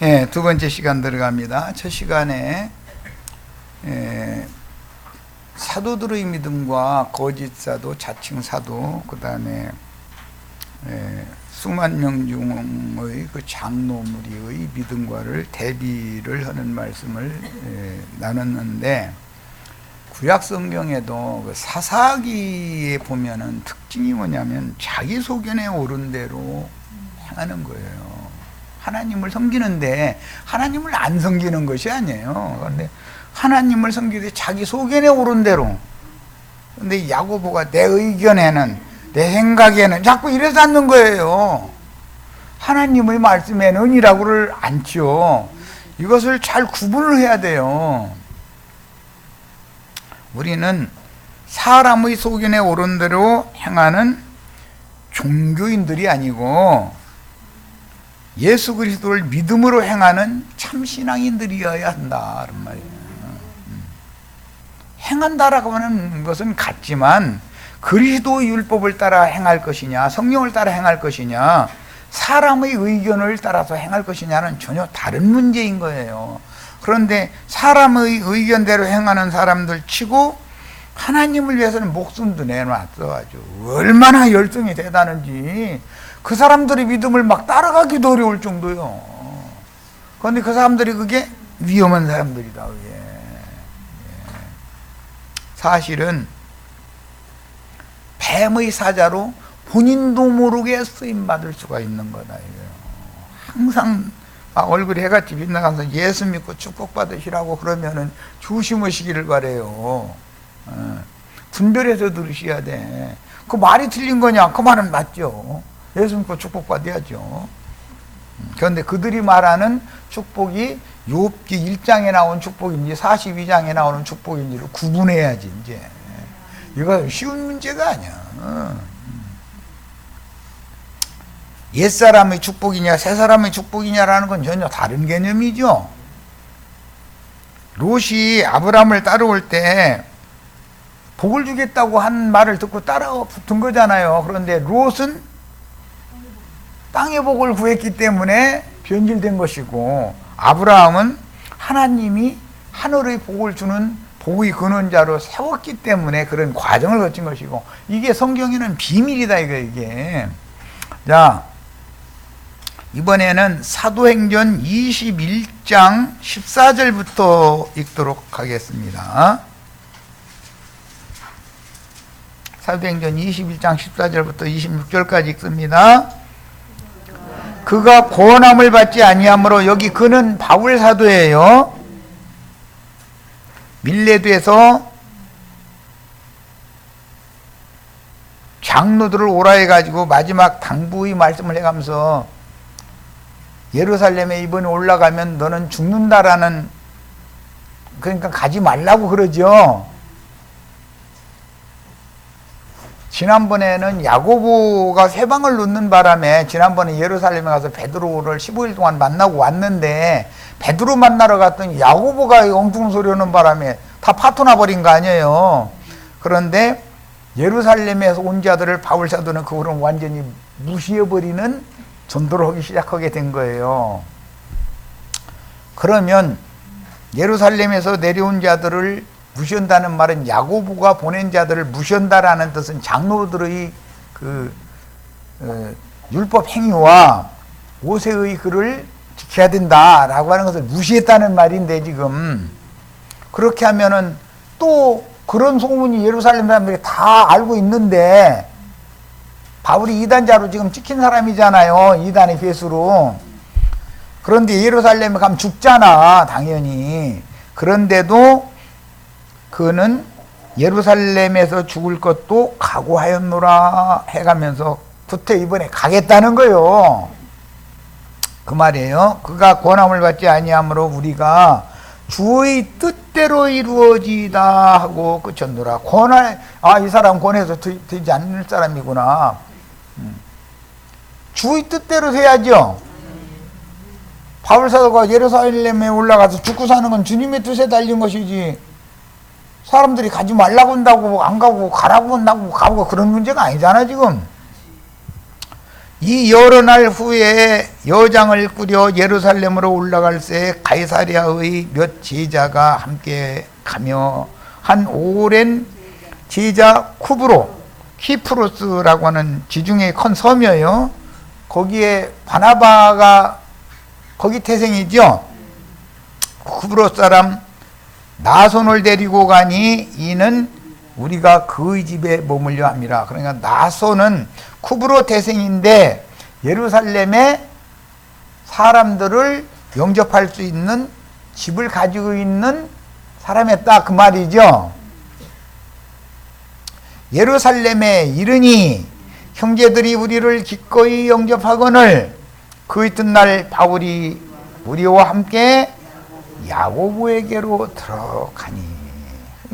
예, 두 번째 시간 들어갑니다. 첫 시간에 사도들의 믿음과 거짓 사도, 자칭 사도, 그 다음에 수만 명 중의 그 장로무리의 믿음과를 대비를 하는 말씀을 나눴는데, 구약 성경에도 그 사사기에 보면은 특징이 뭐냐면 자기 소견에 옳은 대로 행하는 거예요. 하나님을 섬기는데 하나님을 안 섬기는 것이 아니에요. 그런데 하나님을 섬기되 자기 소견에 옳은 대로. 근데 야고보가 내 의견에는, 내 생각에는 자꾸 이래서 않는 거예요. 하나님의 말씀에는 은이라고를 않죠. 이것을 잘 구분을 해야 돼요. 우리는 사람의 소견에 옳은 대로 행하는 종교인들이 아니고 예수 그리스도를 믿음으로 행하는 참신앙인들이어야 한다, 그런 말이에요. 행한다라고 하는 것은 같지만 그리스도의 율법을 따라 행할 것이냐, 성령을 따라 행할 것이냐, 사람의 의견을 따라서 행할 것이냐는 전혀 다른 문제인 거예요. 그런데 사람의 의견대로 행하는 사람들 치고 하나님을 위해서는 목숨도 내놨어. 아주 얼마나 열정이 대단한지. 그 사람들의 믿음을 막 따라가기도 어려울 정도요. 그런데 그 사람들이 그게 위험한 사람들이다, 그게. 사실은 뱀의 사자로 본인도 모르게 쓰임받을 수가 있는 거다, 이거요. 항상 막 얼굴이 해같이 빛나가면서 예수 믿고 축복받으시라고 그러면은 조심하시기를 바래요. 분별해서 들으셔야 돼. 그 말이 틀린 거냐? 그 말은 맞죠. 예수 믿고 축복받아야죠. 그런데 그들이 말하는 축복이 욥기 1장에 나온 축복인지 42장에 나오는 축복인지를 구분해야지, 이제. 이거 쉬운 문제가 아니야. 옛사람의 축복이냐 새사람의 축복이냐라는 건 전혀 다른 개념이죠. 롯이 아브라함을 따라올 때 복을 주겠다고 한 말을 듣고 따라 붙은 거잖아요. 그런데 롯은 땅의 복을 구했기 때문에 변질된 것이고, 아브라함은 하나님이 하늘의 복을 주는 복의 근원자로 세웠기 때문에 그런 과정을 거친 것이고, 이게 성경에는 비밀이다, 이게. 자, 이번에는 사도행전 21장 14절부터 읽도록 하겠습니다. 사도행전 21장 14절부터 26절까지 읽습니다. 그가 고난을 받지 아니하므로, 여기 그는 바울 사도예요. 밀레도에서 장로들을 오라 해가지고 마지막 당부의 말씀을 해가면서 예루살렘에 이번에 올라가면 너는 죽는다라는, 그러니까 가지 말라고 그러죠. 지난번에는 야고보가 세방을 놓는 바람에 지난번에 예루살렘에 가서 베드로를 15일 동안 만나고 왔는데, 베드로 만나러 갔더니 야고보가 엉뚱 소리 하는 바람에 다 파토나 버린 거 아니에요. 그런데 예루살렘에서 온 자들을 바울 사도는 그거를 완전히 무시해버리는 전도를 하기 시작하게 된 거예요. 그러면 예루살렘에서 내려온 자들을 무시한다는 말은 야고보가 보낸 자들을 무시한다라는 뜻은 장로들의 율법 행위와 모세의 글을 지켜야 된다라고 하는 것을 무시했다는 말인데, 지금 그렇게 하면은 또 그런 소문이 예루살렘 사람들이 다 알고 있는데, 바울이 이단자로 지금 찍힌 사람이잖아요, 이단의 괴수로. 그런데 예루살렘에 가면 죽잖아, 당연히. 그런데도 그는 예루살렘에서 죽을 것도 각오하였노라 해가면서 구태 이번에 가겠다는 거예요. 그 말이에요. 그가 권함을 받지 아니하므로 우리가 주의 뜻대로 이루어지다 하고 그쳤노라. 이 사람 권해서 되지 않는 사람이구나. 주의 뜻대로 돼야죠. 바울 사도가 예루살렘에 올라가서 죽고 사는 건 주님의 뜻에 달린 것이지, 사람들이 가지 말라고 한다고 안 가고 가라고 한다고 가고 그런 문제가 아니잖아, 지금. 이 여러 날 후에 여장을 꾸려 예루살렘으로 올라갈새 가이사랴의 몇 제자가 함께 가며 한 오랜 제자 키프로스라고 하는 지중해 큰 섬이에요. 거기에 바나바가 거기 태생이죠. 쿠브로 사람 나손을 데리고 가니 이는 우리가 그의 집에 머물려 함이라. 그러니까 나손은 쿠브로 태생인데 예루살렘에 사람들을 영접할 수 있는 집을 가지고 있는 사람이었다 그 말이죠. 예루살렘에 이르니 형제들이 우리를 기꺼이 영접하거늘 그 이튿날 바울이 우리와 함께 야고보에게로 들어가니.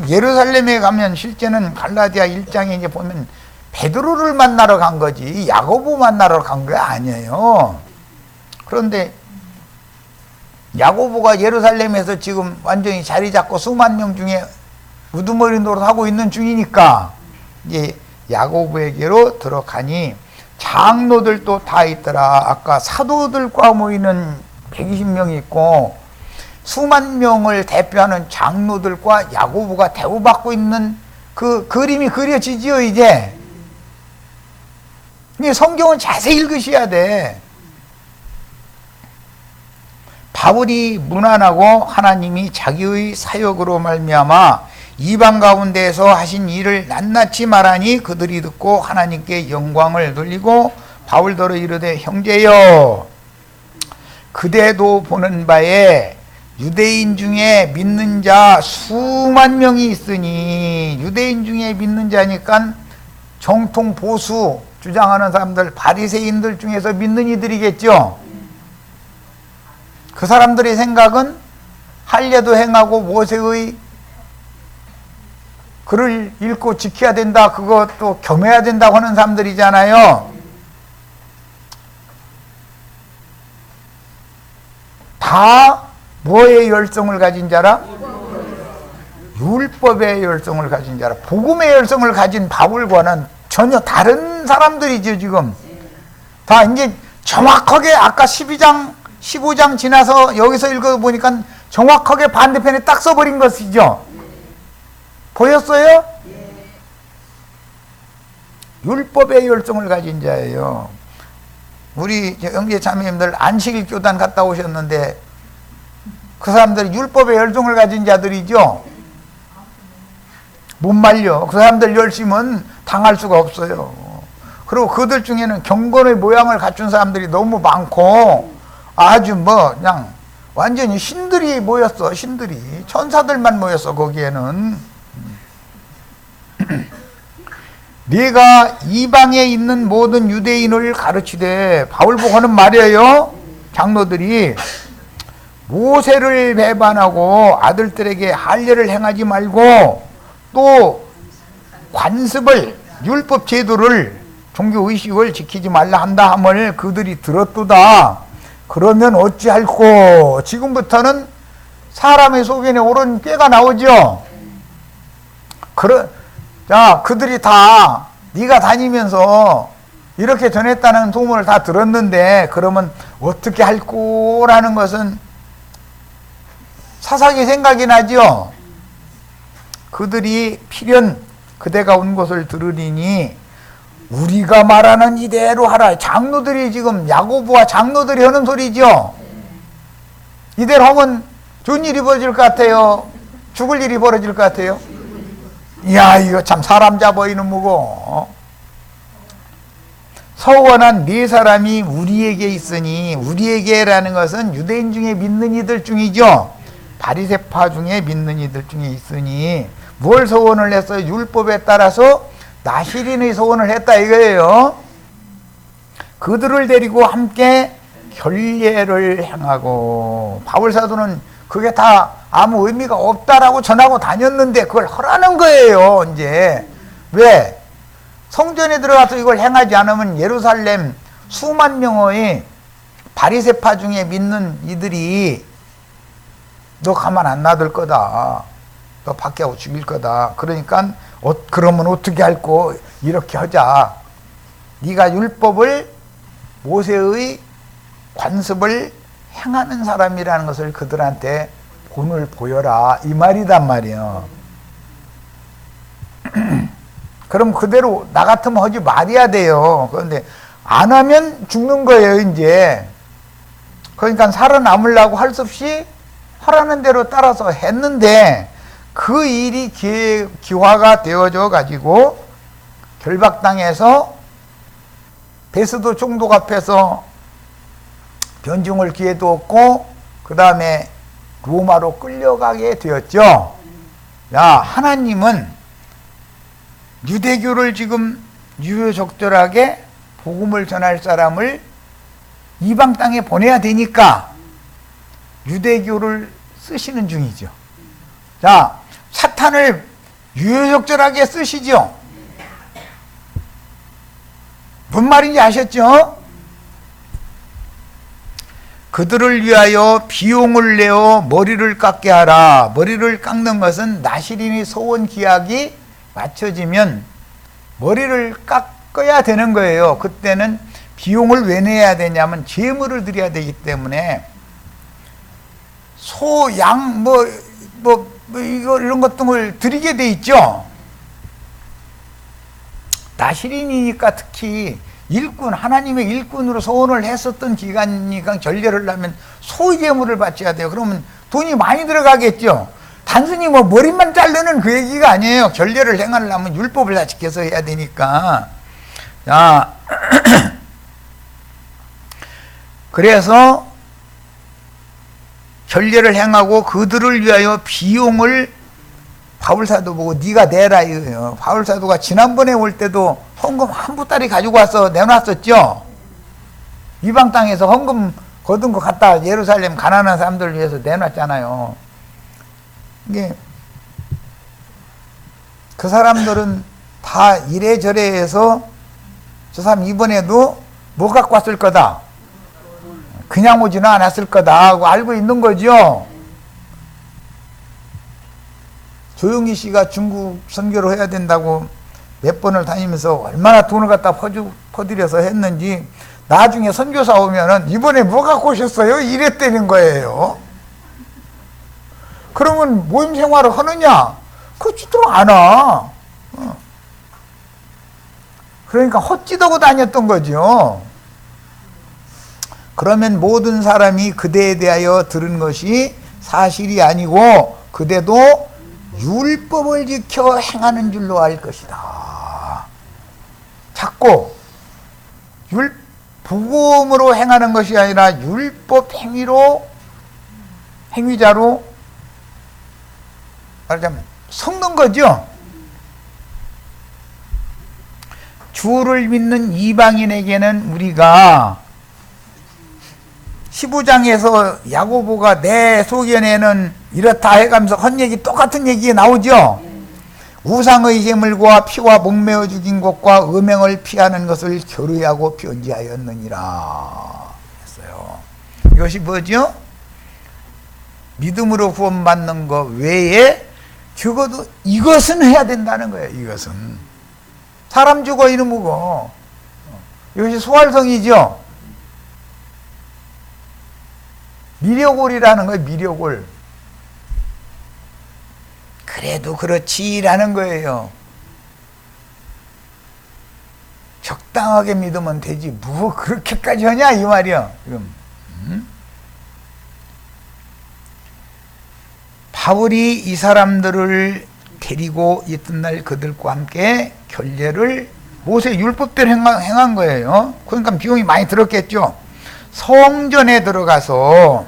예루살렘에 가면 실제는 갈라디아 1장에 이제 보면 베드로를 만나러 간 거지 야고보 만나러 간 게 아니에요. 그런데 야고보가 예루살렘에서 지금 완전히 자리 잡고 수만 명 중에 우두머리 노릇하고 있는 중이니까 이제 야고보에게로 들어가니 장로들도 다 있더라. 아까 사도들과 모이는 120명이 있고 수만 명을 대표하는 장로들과 야고보가 대우받고 있는 그 그림이 그려지지요. 이제 성경은 자세히 읽으셔야 돼. 바울이 문안하고 하나님이 자기의 사역으로 말미암아 이방 가운데에서 하신 일을 낱낱이 말하니 그들이 듣고 하나님께 영광을 돌리고 바울더러 이르되 형제여 그대도 보는 바에 유대인 중에 믿는 자 수만 명이 있으니 유대인 중에 믿는 자니까 정통 보수 주장하는 사람들 바리새인들 중에서 믿는 이들이겠죠. 그 사람들의 생각은 할례도 행하고 모세의 글을 읽고 지켜야 된다 그것도 겸해야 된다고 하는 사람들이잖아요. 다 뭐의 열성을 가진 자라? 율법의 열성을 가진 자라. 복음의 열성을 가진 바울과는 전혀 다른 사람들이죠. 지금 다 이제 정확하게 아까 12장 15장 지나서 여기서 읽어보니까 정확하게 반대편에 딱 써버린 것이죠. 보였어요? 율법의 열성을 가진 자예요. 우리 형제 자매님들 안식일 교단 갔다 오셨는데 그 사람들이 율법의 열정을 가진 자들이죠. 못 말려. 그 사람들 열심은 당할 수가 없어요. 그리고 그들 중에는 경건의 모양을 갖춘 사람들이 너무 많고 아주 그냥 완전히 신들이 모였어. 신들이 천사들만 모였어. 거기에는 네가 이방에 있는 모든 유대인을 가르치되 바울 보고 하는 말이에요. 장로들이 모세를 배반하고 아들들에게 할례를 행하지 말고 또 관습을 율법 제도를 종교 의식을 지키지 말라 한다 함을 그들이 들었도다. 그러면 어찌할꼬. 지금부터는 사람의 소견에 옳은 꾀가 나오죠. 자, 그들이 다 네가 다니면서 이렇게 전했다는 소문을 다 들었는데 그러면 어떻게 할꼬라는 것은 사사기 생각이 나죠. 그들이 필연 그대가 온 것을 들으리니 우리가 말하는 이대로 하라. 장로들이 지금 야고보와 장로들이 하는 소리죠. 이대로 하면 좋은 일이 벌어질 것 같아요? 죽을 일이 벌어질 것 같아요? 이야, 이거 참 사람 잡아 이놈이고. 서원한 네 사람이 우리에게 있으니, 우리에게라는 것은 유대인 중에 믿는 이들 중이죠. 바리새파 중에 믿는 이들 중에 있으니 뭘 서원을 했어요? 율법에 따라서 나시린의 서원을 했다 이거예요. 그들을 데리고 함께 결례를 행하고. 바울 사도는 그게 다 아무 의미가 없다라고 전하고 다녔는데 그걸 하라는 거예요. 이제 왜? 성전에 들어가서 이걸 행하지 않으면 예루살렘 수만 명의 바리새파 중에 믿는 이들이 너 가만 안 놔둘 거다. 너 밖에 하고 죽일 거다. 그러니까 그러면 어떻게 할꼬? 이렇게 하자. 네가 율법을 모세의 관습을 행하는 사람이라는 것을 그들한테 본을 보여라 이 말이단 말이에요. 그럼 그대로 나 같으면 하지 말아야 돼요. 그런데 안 하면 죽는 거예요 이제. 그러니까 살아남으려고 할 수 없이 하라는 대로 따라서 했는데 그 일이 기화가 되어져 가지고 결박당해서 베스도 총독 앞에서 변증을 기회도 없고 그 다음에 로마로 끌려가게 되었죠. 야, 하나님은 유대교를 지금 유효적절하게 복음을 전할 사람을 이방 땅에 보내야 되니까 유대교를 쓰시는 중이죠. 자, 사탄을 유효적절하게 쓰시죠. 뭔 말인지 아셨죠? 그들을 위하여 비용을 내어 머리를 깎게 하라. 머리를 깎는 것은 나시린이 소원 기약이 맞춰지면 머리를 깎아야 되는 거예요. 그때는 비용을 왜 내야 되냐면 제물을 드려야 되기 때문에 소, 양, 이런 것들을 드리게 돼 있죠. 나시린이니까 특히 일꾼, 하나님의 일꾼으로 소원을 했었던 기간이니까 전례를 하면 소의 제물을 바쳐야 돼요. 그러면 돈이 많이 들어가겠죠. 단순히 머리만 자르는 그 얘기가 아니에요. 결례를 행하려면 율법을 다 지켜서 해야 되니까. 자, 그래서 결례를 행하고 그들을 위하여 비용을 바울사도 보고 네가 내라 이거예요. 바울사도가 지난번에 올 때도 헌금 한 보따리 가지고 와서 내놨었죠. 이방 땅에서 헌금 거둔 거 갖다 예루살렘 가난한 사람들을 위해서 내놨잖아요. 이게 그 사람들은 다 이래저래 해서 저 사람 이번에도 뭐 갖고 왔을 거다. 그냥 오지는 않았을 거다 하고 알고 있는 거죠. 조용희 씨가 중국 선교를 해야 된다고 몇 번을 다니면서 얼마나 돈을 갖다 퍼들여서 했는지 나중에 선교사 오면은 이번에 뭐 갖고 오셨어요? 이랬다는 거예요. 그러면 모임 생활을 하느냐? 그렇지도 않아. 그러니까 헛짓하고 다녔던 거죠. 그러면 모든 사람이 그대에 대하여 들은 것이 사실이 아니고 그대도 율법을 지켜 행하는 줄로 알 것이다. 자꾸 복음으로 행하는 것이 아니라 율법 행위자로 말하자면 섞는 거죠. 주를 믿는 이방인에게는 우리가 15장에서 야고보가 내 소견에는 이렇다 해가면서 한 얘기 똑같은 얘기 나오죠. 우상의 제물과 피와 목매어 죽인 것과 음행을 피하는 것을 교류하고 변지하였느니라 했어요. 이것이 뭐죠? 믿음으로 구원받는 것 외에 적어도 이것은 해야 된다는 거예요. 이것은 사람 죽어 이놈이고 이것이 소활성이죠. 미려골이라는 거예요. 미려골. 그래도 그렇지라는 거예요. 적당하게 믿으면 되지 뭐 그렇게까지 하냐 이 말이야. 지금 바울이 이 사람들을 데리고 이튿날 그들과 함께 결례를 모세 율법대로 행한 거예요. 그러니까 비용이 많이 들었겠죠. 성전에 들어가서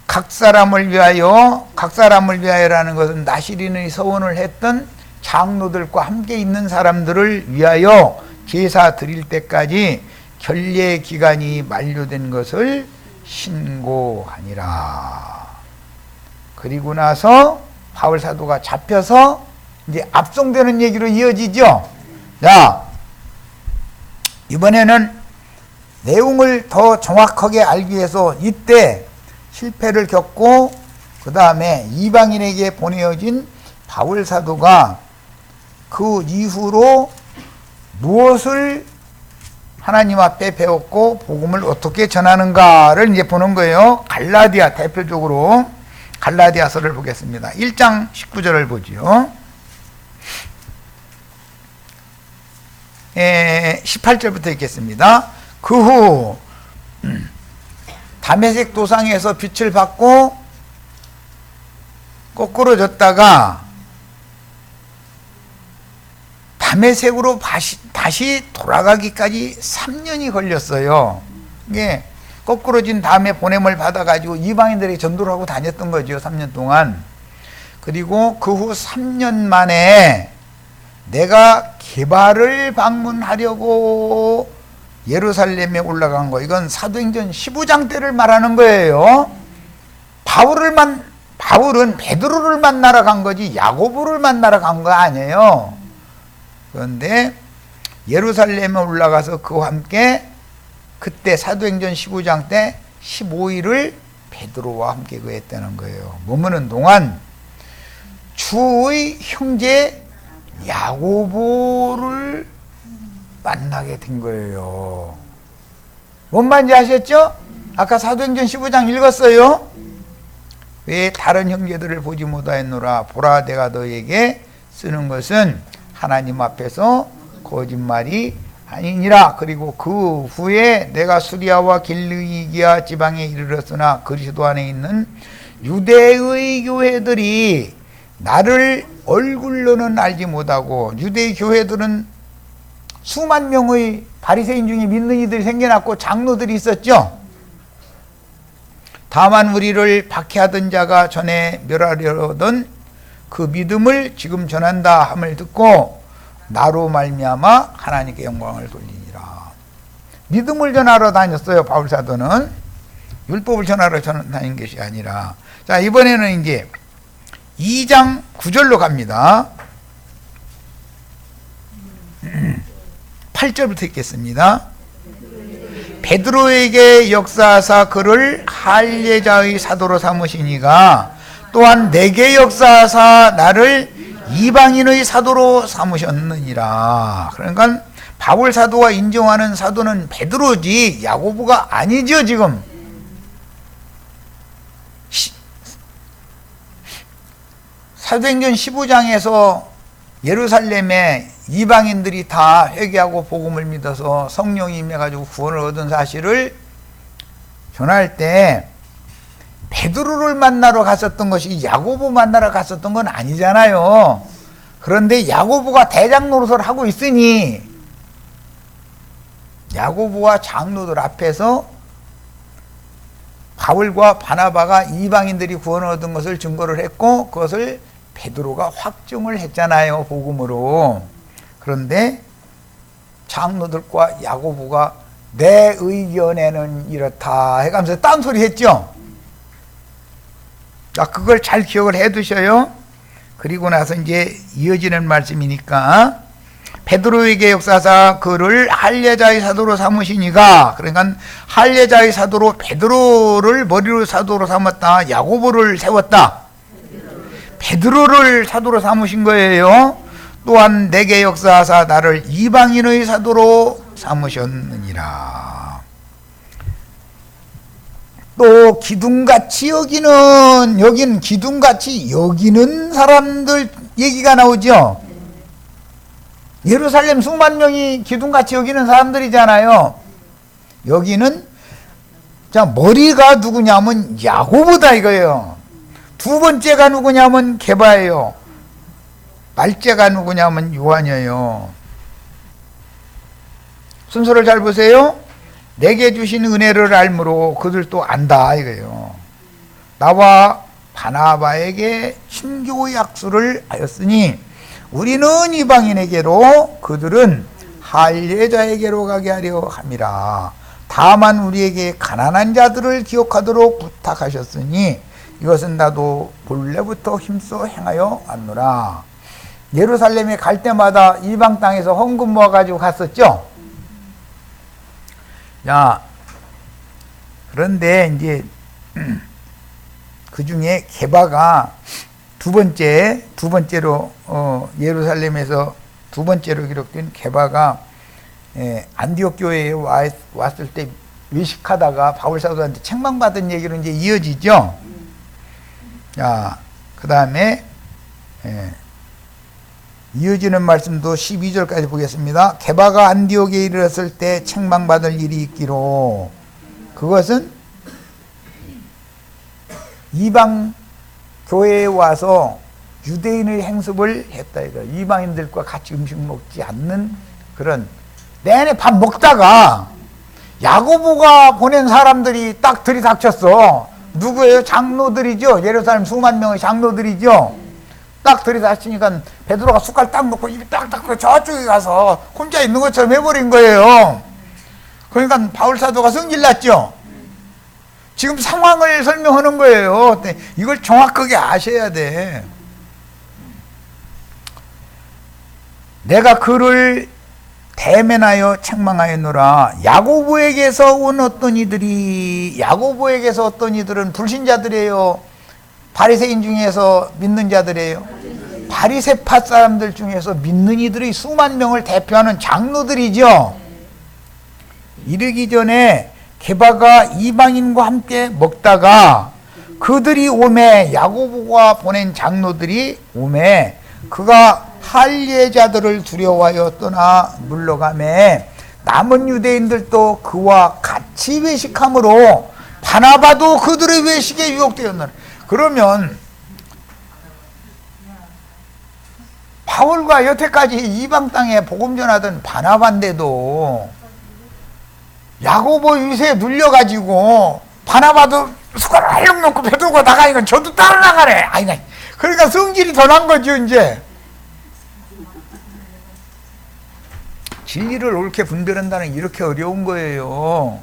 각 사람을 위하여라는 것은 나시린의 서원을 했던 장로들과 함께 있는 사람들을 위하여 제사 드릴 때까지 결례 기간이 만료된 것을 신고하니라. 그리고 나서 바울 사도가 잡혀서 이제 압송되는 얘기로 이어지죠. 자, 이번에는 내용을 더 정확하게 알기 위해서 이때 실패를 겪고 그 다음에 이방인에게 보내어진 바울 사도가 그 이후로 무엇을 하나님 앞에 배웠고 복음을 어떻게 전하는가를 이제 보는 거예요. 갈라디아 대표적으로 갈라디아서를 보겠습니다. 1장 19절을 보지요. 18절부터 읽겠습니다. 그 후 다메섹 도상에서 빛을 받고 거꾸로 졌다가 다메섹으로 다시 돌아가기까지 3년이 걸렸어요. 이게 거꾸로진 다음에 보냄을 받아가지고 이방인들에게 전도를 하고 다녔던 거죠. 3년 동안. 그리고 그 후 3년 만에 내가 게바를 방문하려고 예루살렘에 올라간 거. 이건 사도행전 15장 때를 말하는 거예요. 바울은 베드로를 만나러 간 거지 야고보를 만나러 간 거 아니에요. 그런데 예루살렘에 올라가서 그와 함께 그때 사도행전 15장 때 15일을 베드로와 함께 그했다는 거예요. 머무는 동안 주의 형제 야고보를 만나게 된 거예요. 뭔 말인지 아셨죠? 아까 사도행전 15장 읽었어요. 왜 다른 형제들을 보지 못하였노라. 보라, 내가 너에게 쓰는 것은 하나님 앞에서 거짓말이 아니니라. 그리고 그 후에 내가 수리아와 길르기아 지방에 이르렀으나 그리스도 안에 있는 유대의 교회들이 나를 얼굴로는 알지 못하고, 유대의 교회들은 수만 명의 바리새인 중에 믿는 이들이 생겨났고 장로들이 있었죠. 다만 우리를 박해하던 자가 전에 멸하려던 그 믿음을 지금 전한다 함을 듣고 나로 말미암아 하나님께 영광을 돌리니라. 믿음을 전하러 다녔어요. 바울 사도는 율법을 전하러 다닌 것이 아니라. 자, 이번에는 이제 2장 9절로 갑니다. 8절부터 읽겠습니다. 베드로에게 역사하사 그를 할례자의 사도로 삼으시니가 또한 내게 역사하사 나를 이방인의 사도로 삼으셨느니라. 그러니까 바울 사도가 인정하는 사도는 베드로지 야고보가 아니죠. 지금 사도행전 15장에서 예루살렘에 이방인들이 다 회개하고 복음을 믿어서 성령이 임해가지고 구원을 얻은 사실을 전할 때 베드로를 만나러 갔었던 것이 야고보 만나러 갔었던 건 아니잖아요. 그런데 야고보가 대장 노릇을 하고 있으니 야고보와 장로들 앞에서 바울과 바나바가 이방인들이 구원을 얻은 것을 증거를 했고 그것을 베드로가 확증을 했잖아요. 복음으로. 그런데 장로들과 야고보가 내 의견에는 이렇다 해가면서 딴소리 했죠. 자, 그걸 잘 기억을 해 두셔요. 그리고 나서 이제 이어지는 말씀이니까 베드로에게 역사사 그를 할례자의 사도로 삼으시니가, 그러니까 할례자의 사도로 베드로를 머리로 사도로 삼았다. 야고보를 세웠다. 베드로를 사도로 삼으신 거예요. 또한 내게 역사하사 나를 이방인의 사도로 삼으셨느니라. 또 기둥같이 여기는, 여긴 기둥같이 여기는 사람들 얘기가 나오죠. 예루살렘 수만 명이 기둥같이 여기는 사람들이잖아요. 여기는 자 머리가 누구냐면 야고보다 이거예요. 두 번째가 누구냐면 게바예요. 말째가 누구냐면 요한이에요. 순서를 잘 보세요. 내게 주신 은혜를 알므로 그들도 안다 이거예요. 나와 바나바에게 친교 약수를 하였으니 우리는 이방인에게로 그들은 할례자에게로 가게 하려 함이라. 다만 우리에게 가난한 자들을 기억하도록 부탁하셨으니 이것은 나도 본래부터 힘써 행하여 왔노라. 예루살렘에 갈 때마다 이방 땅에서 헌금 모아가지고 갔었죠. 자, 그런데 이제 그 중에 게바가 두 번째로 예루살렘에서 두 번째로 기록된 게바가 안디옥 교회에 왔을 때 외식하다가 바울 사도한테 책망받은 얘기로 이제 이어지죠. 자, 그 다음에 이어지는 말씀도 12절까지 보겠습니다. 게바가 안디옥에 이르렀을 때 책망받을 일이 있기로 그것은 이방 교회에 와서 유대인의 행습을 했다 이거. 이방인들과 같이 음식 먹지 않는 그런 내내 밥 먹다가 야고보가 보낸 사람들이 딱 들이닥쳤어. 누구예요? 장로들이죠. 예루살렘 수만 명의 장로들이죠. 딱 들이닥치니까 베드로가 숟갈 딱 놓고 입이 딱 닫고 저쪽에 가서 혼자 있는 것처럼 해버린 거예요. 그러니까 바울 사도가 성질났죠. 지금 상황을 설명하는 거예요. 이걸 정확하게 아셔야 돼. 내가 그를 대면하여 책망하였노라. 야고보에게서 온 어떤 이들이, 야고보에게서 어떤 이들은 불신자들이에요? 바리새인 중에서 믿는 자들이에요? 바리새파 사람들 중에서 믿는 이들의 수만 명을 대표하는 장로들이죠. 이르기 전에 게바가 이방인과 함께 먹다가 그들이 오매, 야고보가 보낸 장로들이 오매 그가 할례자들을 두려워하여 떠나 물러가매 남은 유대인들도 그와 같이 외식함으로 바나바도 그들의 외식에 유혹되었노라. 그러면 바울과 여태까지 이방 땅에 복음 전하던 바나바인데도 야고보 유세에 눌려가지고 바나바도 숟가락 활력 놓고 베드로가 나가니까 저도 따라 나가래. 아니, 그러니까 성질이 더 난 거죠. 이제 진리를 옳게 분별한다는 이렇게 어려운 거예요.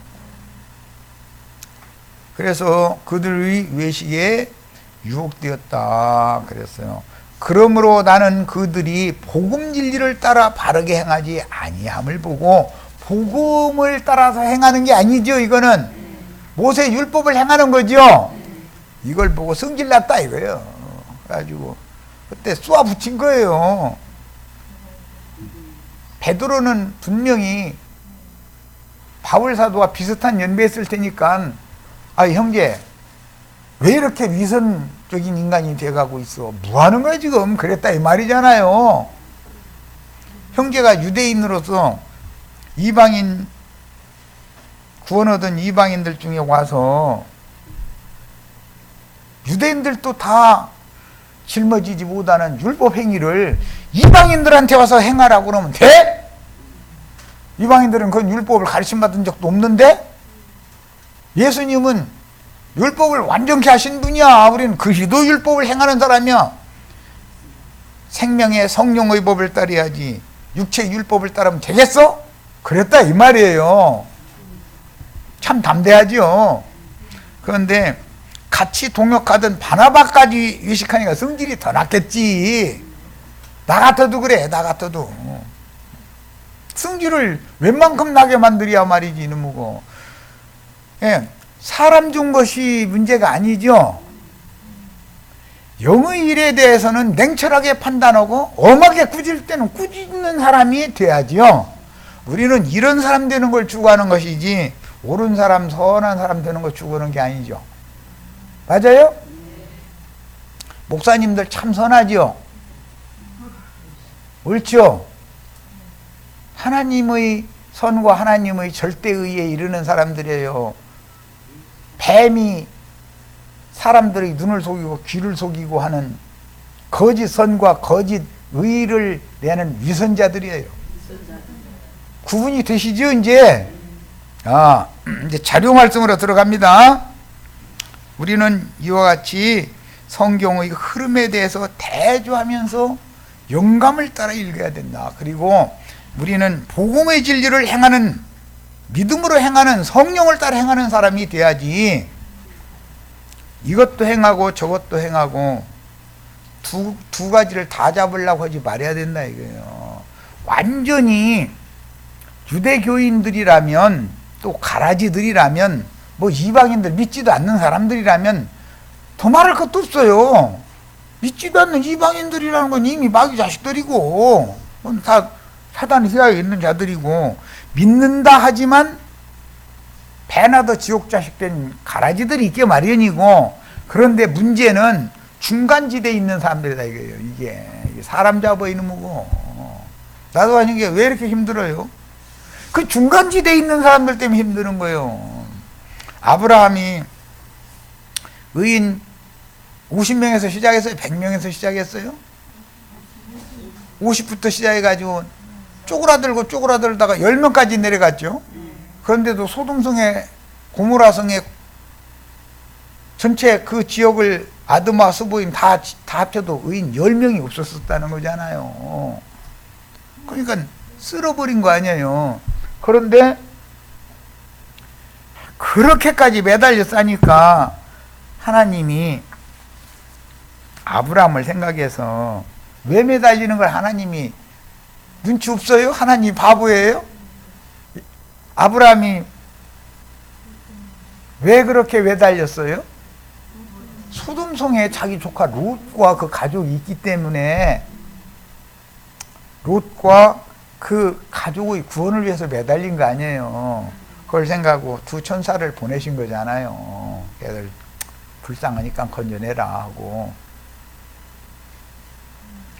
그래서 그들의 외식에 유혹되었다 그랬어요. 그러므로 나는 그들이 복음 진리를 따라 바르게 행하지 아니함을 보고, 복음을 따라서 행하는 게 아니죠. 이거는 모세 율법을 행하는 거죠. 이걸 보고 성질났다 이거예요. 그래가지고 그때 쏘아 붙인 거예요. 베드로는 분명히 바울 사도와 비슷한 연배였을 테니까, 아 형제 왜 이렇게 위선적인 인간이 돼가고 있어? 뭐 하는 거야 지금? 그랬다 이 말이잖아요. 형제가 유대인으로서 이방인 구원 얻은 이방인들 중에 와서 유대인들도 다 짊어지지 못하는 율법 행위를 이방인들한테 와서 행하라고 그러면 돼? 이방인들은 그런 율법을 가르침받은 적도 없는데 예수님은 율법을 완전케 하신 분이야. 우리는 그리스도 율법을 행하는 사람이야. 생명의 성령의 법을 따라야지 육체의 율법을 따르면 되겠어? 그랬다 이 말이에요. 참 담대하죠. 그런데 같이 동역하던 바나바까지 의식하니까 성질이 더 났겠지. 나 같아도 그래. 나 같아도 성질을 웬만큼 나게 만들어야 말이지 이놈이고. 예, 사람 준 것이 문제가 아니죠. 영의 일에 대해서는 냉철하게 판단하고 엄하게 꾸질 때는 꾸짖는 사람이 돼야죠. 우리는 이런 사람 되는 걸 추구하는 것이지 옳은 사람, 선한 사람 되는 걸 추구하는 게 아니죠. 맞아요? 목사님들 참 선하죠? 옳죠? 하나님의 선과 하나님의 절대의에 이르는 사람들이에요. 뱀이 사람들의 눈을 속이고 귀를 속이고 하는 거짓 선과 거짓 의를 내는 위선자들이에요. 구분이 되시죠 이제? 이제 자료 말씀으로 들어갑니다. 우리는 이와 같이 성경의 흐름에 대해서 대조하면서 영감을 따라 읽어야 된다. 그리고 우리는 복음의 진리를 행하는, 믿음으로 행하는, 성령을 따라 행하는 사람이 돼야지 이것도 행하고 저것도 행하고 두 가지를 다 잡으려고 하지 말아야 된다 이거예요. 완전히 유대교인들이라면, 또 가라지들이라면, 뭐 이방인들 믿지도 않는 사람들이라면 더 말할 것도 없어요. 믿지도 않는 이방인들이라는 건 이미 마귀 자식들이고 다 사단의 휘하에 있는 자들이고, 믿는다 하지만 배나 더 지옥 자식 된 가라지들이 있게 마련이고, 그런데 문제는 중간지대에 있는 사람들이다 이거예요. 이게 사람 잡아 이놈이고, 나도 아닌 게 왜 이렇게 힘들어요? 그 중간지대에 있는 사람들 때문에 힘드는 거예요. 아브라함이 의인 50명에서 시작했어요? 100명에서 시작했어요? 50부터 시작해가지고 쪼그라들다가 10명까지 내려갔죠. 그런데도 소돔성에, 고모라성에 전체 그 지역을 아드마, 스보임 다 합쳐도 의인 10명이 없었다는 거잖아요. 그러니까 쓸어버린 거 아니에요. 그런데 그렇게까지 매달려 싸니까 하나님이 아브라함을 생각해서, 왜 매달리는 걸 하나님이 눈치 없어요? 하나님 바보예요? 아브라함이 왜 그렇게 매달렸어요? 소돔성에 자기 조카 롯과 그 가족이 있기 때문에 롯과 그 가족의 구원을 위해서 매달린 거 아니에요. 그걸 생각하고 두 천사를 보내신 거잖아요. 걔들 불쌍하니까 건져내라 하고,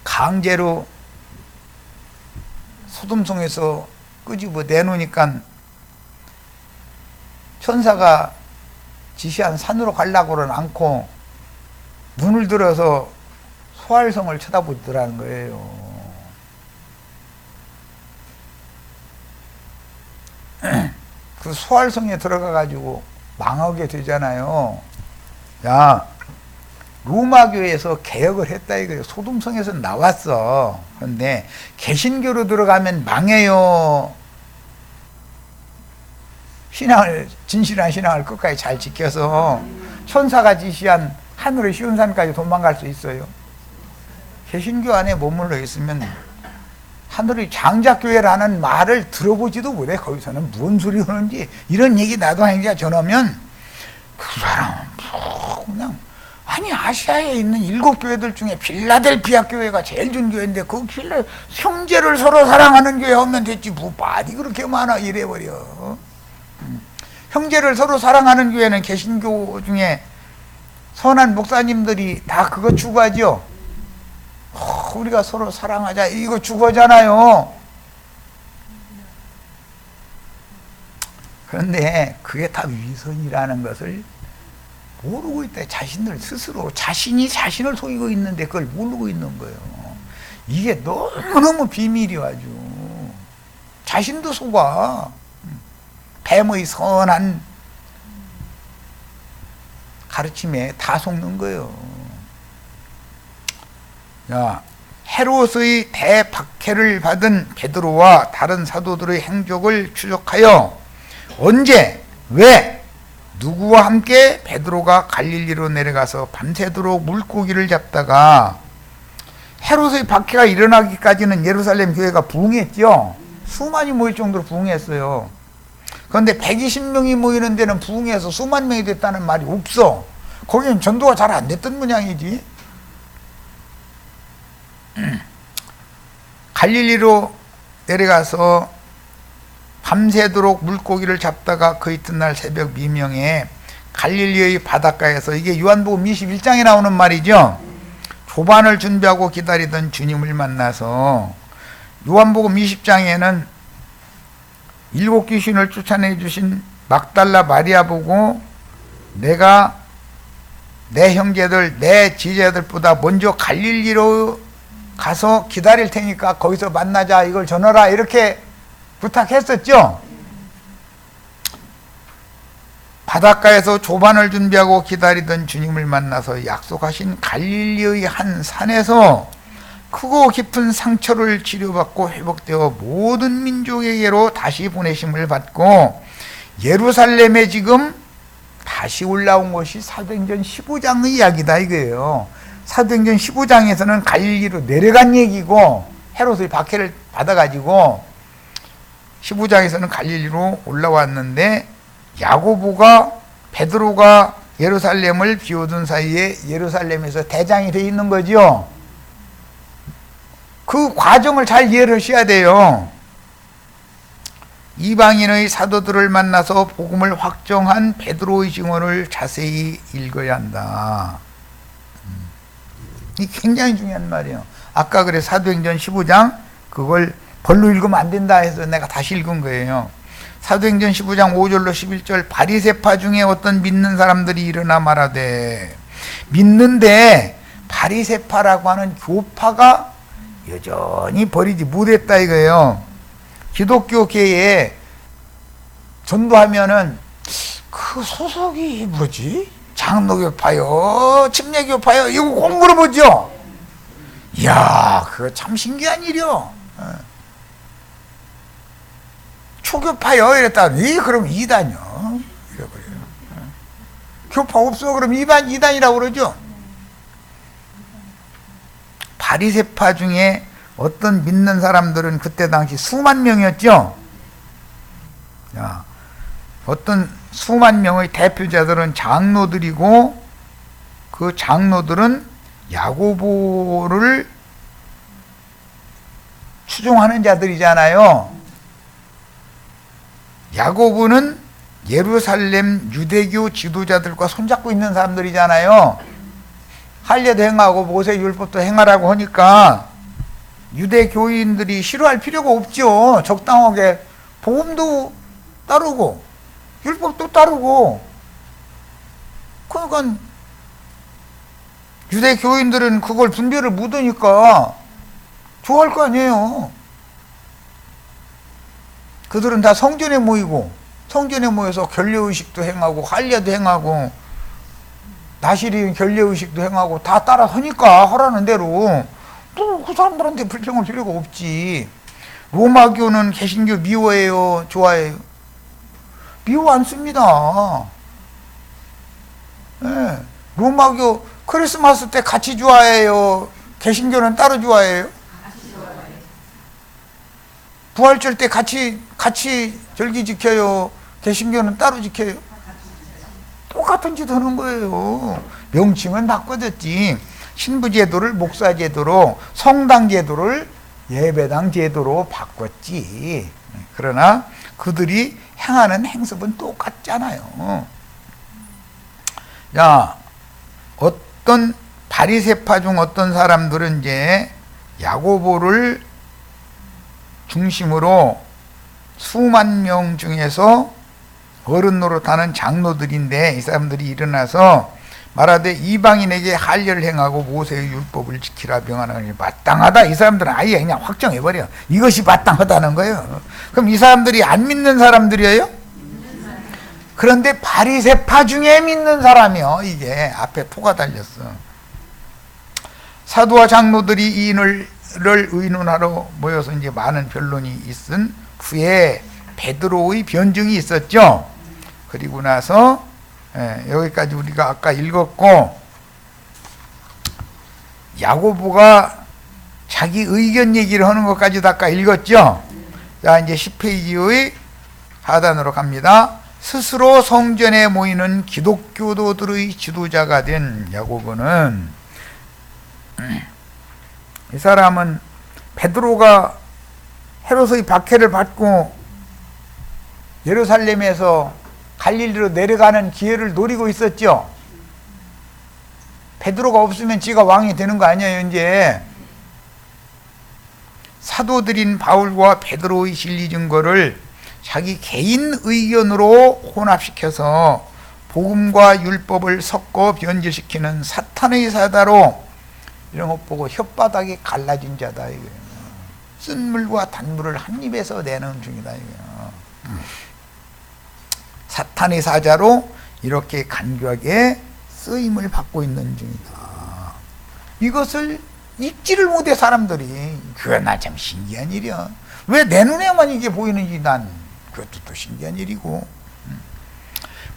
강제로 소돔성에서 끄집어 내놓으니까 천사가 지시한 산으로 가려고는 않고 눈을 들어서 소알성을 쳐다보더라는 거예요. 그 소알성에 들어가가지고 망하게 되잖아요. 야, 로마교에서 개혁을 했다 이거예요. 소돔성에서 나왔어. 그런데 개신교로 들어가면 망해요. 신앙을, 진실한 신앙을 끝까지 잘 지켜서 천사가 지시한 하늘의 쉬운 산까지 도망갈 수 있어요. 개신교 안에 머물러 있으면 하늘의 장자교회라는 말을 들어보지도 못해. 거기서는 무슨 소리 하는지, 이런 얘기 나도 행자 전하면 그 사람은 뭐 그냥, 아니 아시아에 있는 7교회들 중에 필라델피아 교회가 제일 준 교회인데 그 형제를 서로 사랑하는 교회 하면 됐지 뭐 말이 그렇게 많아 이래버려. 형제를 서로 사랑하는 교회는 개신교 중에 선한 목사님들이 다 그거 추구하죠. 우리가 서로 사랑하자 이거 추구하잖아요. 그런데 그게 다 위선이라는 것을 모르고 있다. 자신들 스스로, 자신이 자신을 속이고 있는데 그걸 모르고 있는 거예요. 이게 너무너무 비밀이 아주. 자신도 속아. 뱀의 선한 가르침에 다 속는 거예요. 자, 헤롯의 대박해를 받은 베드로와 다른 사도들의 행적을 추적하여 언제, 왜, 누구와 함께 베드로가 갈릴리로 내려가서 밤새도록 물고기를 잡다가, 헤롯의 박해가 일어나기까지는 예루살렘 교회가 부흥했죠. 수만이 모일 정도로 부흥했어요. 그런데 120명이 모이는 데는 부흥해서 수만 명이 됐다는 말이 없어. 거기는 전도가 잘 안 됐던 모양이지. 갈릴리로 내려가서 밤새도록 물고기를 잡다가 그 이튿날 새벽 미명에 갈릴리의 바닷가에서, 이게 요한복음 21장에 나오는 말이죠. 조반을 준비하고 기다리던 주님을 만나서, 요한복음 20장에는 7 귀신을 쫓아내 주신 막달라 마리아 보고, 내가 내 형제들, 내 지제들보다 먼저 갈릴리로 가서 기다릴 테니까 거기서 만나자, 이걸 전하라, 이렇게 부탁했었죠. 바닷가에서 조반을 준비하고 기다리던 주님을 만나서 약속하신 갈릴리의 한 산에서 크고 깊은 상처를 치료받고 회복되어 모든 민족에게로 다시 보내심을 받고 예루살렘에 지금 다시 올라온 것이 사도행전 15장의 이야기다 이거예요. 사도행전 15장에서는 갈릴리로 내려간 얘기고, 헤롯의 박해를 받아가지고 15장에서는 갈릴리로 올라왔는데, 야고보가, 베드로가 예루살렘을 비워둔 사이에 예루살렘에서 대장이 돼 있는 거죠. 그 과정을 잘 이해를 하셔야 돼요. 이방인의 사도들을 만나서 복음을 확정한 베드로의 증언을 자세히 읽어야 한다. 이 굉장히 중요한 말이에요. 아까 그래 사도행전 15장 그걸 벌로 읽으면 안 된다 해서 내가 다시 읽은 거예요. 사도행전 15장 5절로 11절 바리새파 중에 어떤 믿는 사람들이 일어나 말하되, 믿는데 바리새파라고 하는 교파가 여전히 버리지 못했다 이거예요. 기독교계에 전도하면은 그 소속이 뭐지? 장로교파요, 침례교파요, 이거 꼭 물어보죠. 이야, 그거 참 신기한 일이요. 초교파요 이랬다니, 그럼 이단이요 이래버려요. 교파 없어 그럼 이단이라고 그러죠. 바리새파 중에 어떤 믿는 사람들은 그때 당시 수만 명이었죠. 자, 어떤 수만 명의 대표자들은 장로들이고, 그 장로들은 야고보를 추종하는 자들이잖아요. 야고보는 예루살렘 유대교 지도자들과 손잡고 있는 사람들이잖아요. 할례도 행하고 모세율법도 행하라고 하니까 유대교인들이 싫어할 필요가 없죠. 적당하게 복음도 따르고 율법도 따르고. 그러니까 유대교인들은 그걸 분별을 못하니까 좋아할 거 아니에요. 그들은 다 성전에 모이고, 성전에 모여서 결례의식도 행하고 할례도 행하고 나시린 결례의식도 행하고 다 따라 하니까 하라는 대로 또 그 사람들한테 불평할 필요가 없지. 로마교는 개신교 미워해요, 좋아해요? 미워 안 씁니다. 네. 로마교 크리스마스 때 같이 좋아해요, 개신교는 따로 좋아해요? 부활절 때 같이 절기 지켜요, 개신교는 따로 지켜요? 똑같은 짓 하는 거예요. 명칭은 바꿔졌지. 신부제도를 목사제도로, 성당제도를 예배당제도로 바꿨지. 그러나 그들이 행하는 행습은 똑같잖아요. 자, 어떤 바리새파 중 어떤 사람들은 이제 야고보를 중심으로 수만 명 중에서 어른 노릇하는 장로들인데, 이 사람들이 일어나서 말하되 이방인에게 할례를 행하고 모세의 율법을 지키라 명하는 마땅하다. 이 사람들은 아예 그냥 확정해버려. 이것이 마땅하다는 거예요. 그럼 이 사람들이 안 믿는 사람들이에요? 그런데 바리새파 중에 믿는 사람이요. 이게 앞에 표가 달렸어. 사도와 장로들이 이 일을 의논하러 모여서 이제 많은 변론이 있은 후에 베드로의 변증이 있었죠. 그리고 나서 여기까지 우리가 아까 읽었고, 야고보가 자기 의견 얘기를 하는 것까지도 아까 읽었죠. 자, 이제 10페이지의 하단으로 갑니다. 스스로 성전에 모이는 기독교도들의 지도자가 된 야고보는, 이 사람은 베드로가 헤롯의 박해를 받고 예루살렘에서 갈릴리로 내려가는 기회를 노리고 있었죠. 베드로가 없으면 지가 왕이 되는 거 아니에요. 이제 사도들인 바울과 베드로의 진리 증거를 자기 개인 의견으로 혼합시켜서 복음과 율법을 섞어 변질시키는 사탄의 사다로, 이런 것 보고 혓바닥이 갈라진 자다 이거예요. 쓴물과 단물을 한 입에서 내는 중이다 이거예요. 사탄의 사자로 이렇게 간교하게 쓰임을 받고 있는 중이다. 이것을 읽지를 못해 사람들이. 그게 나 참 신기한 일이야. 왜 내 눈에만 이게 보이는지 난 그것도 또 신기한 일이고.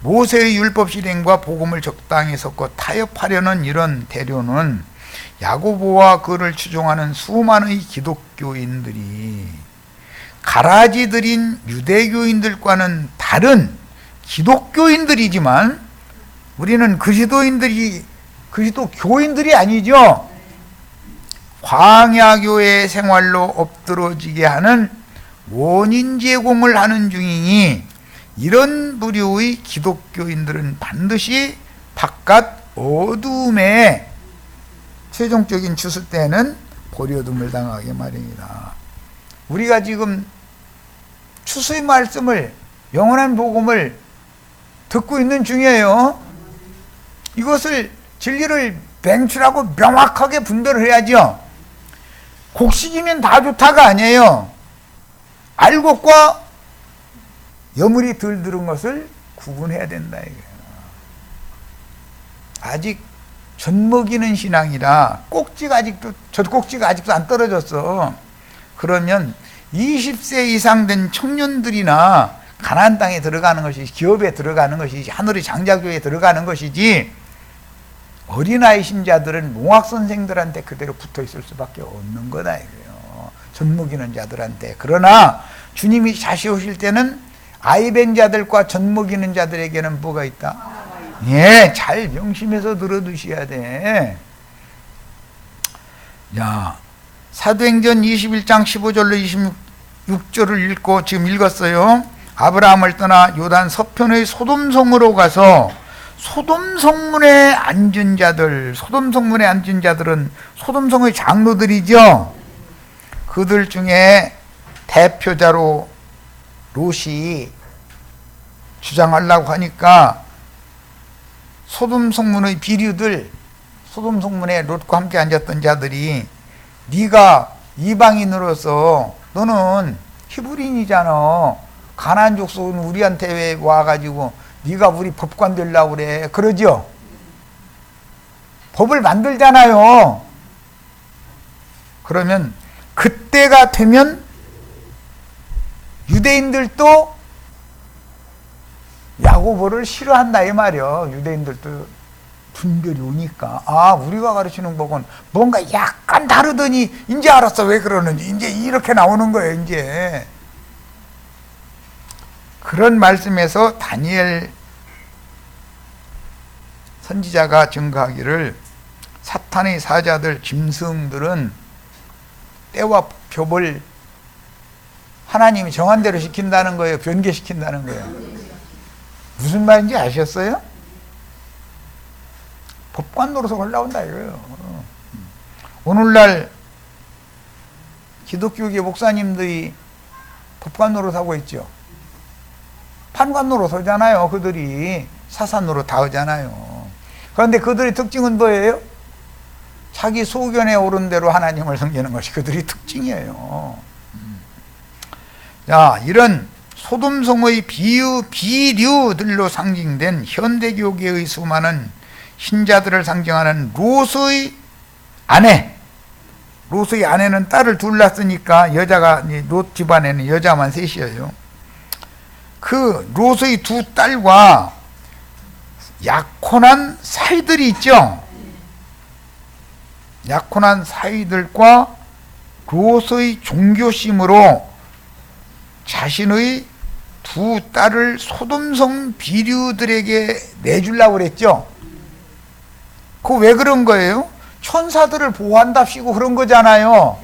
모세의 율법 실행과 복음을 적당히 섞어 타협하려는 이런 대료는 야고보와 그를 추종하는 수많은 기독교인들이 가라지들인 유대교인들과는 다른 기독교인들이지만, 우리는 그리스도교인들이 아니죠. 광야교의 생활로 엎드러지게 하는 원인 제공을 하는 중이니 이런 부류의 기독교인들은 반드시 바깥 어둠에 최종적인 추수 때는 버려둠을 당하게 마련이다. 우리가 지금 추수의 말씀을, 영원한 복음을 듣고 있는 중이에요. 이것을, 진리를 맹출하고 명확하게 분별을 해야죠. 곡식이면 다 좋다가 아니에요. 알곡과 여물이 덜 들은 것을 구분해야 된다 이거예요. 아직 젖먹이는 신앙이라 젖꼭지가 아직도 안 떨어졌어. 그러면 20세 이상 된 청년들이나 가나안 땅에 들어가는 것이지, 기업에 들어가는 것이지, 하늘의 장자교에 들어가는 것이지, 어린아이 신자들은 농학 선생들한테 그대로 붙어 있을 수밖에 없는 거다 이거예요. 젖먹이는 자들한테. 그러나 주님이 다시 오실 때는 아이벤 자들과 젖먹이는 자들에게는 뭐가 있다? 예, 잘 명심해서 들어두셔야 돼. 자, 사도행전 21장 15절로 26절을 읽고 지금 읽었어요. 아브라함을 떠나 요단 서편의 소돔성으로 가서 소돔성문에 앉은 자들은 소돔성의 장로들이죠. 그들 중에 대표자로 롯이 주장하려고 하니까 소돔성문의 비류들, 소돔성문에 롯과 함께 앉았던 자들이, 네가 이방인으로서 너는 히브리인이잖아. 가나안 족속은 우리한테 왜 와가지고 네가 우리 법관 되려고 그래. 그러죠? 법을 만들잖아요. 그러면 그때가 되면 유대인들도 야고보를 싫어한다 이 말이야. 유대인들도 분별이 오니까, 아, 우리가 가르치는 법은 뭔가 약간 다르더니 이제 알았어 왜 그러는지. 이제 이렇게 나오는 거예요. 이제 그런 말씀에서 다니엘 선지자가 증거하기를, 사탄의 사자들, 짐승들은 때와 법을 하나님이 정한 대로 시킨다는 거예요? 변개시킨다는 거예요? 무슨 말인지 아셨어요? 법관 노릇을 올라온다 이거예요. 오늘날 기독교계 목사님들이 법관 노릇하고 있죠. 판관 노릇 하잖아요. 그들이 사산 노릇 다 하잖아요. 그런데 그들의 특징은 뭐예요? 자기 소견에 오른 대로 하나님을 섬기는 것이 그들의 특징이에요. 자, 이런 소돔성의 비류들로 상징된 현대교계의 수많은 신자들을 상징하는 롯의 아내, 롯의 아내는 딸을 둘 낳았으니까 여자가, 롯 집안에는 여자만 셋이에요. 그 롯의 두 딸과 약혼한 사이들이 있죠. 약혼한 사이들과 롯의 종교심으로 자신의 두 딸을 소돔성 비류들에게 내주려고 그랬죠. 그거 왜 그런 거예요? 천사들을 보호한답시고 그런 거잖아요.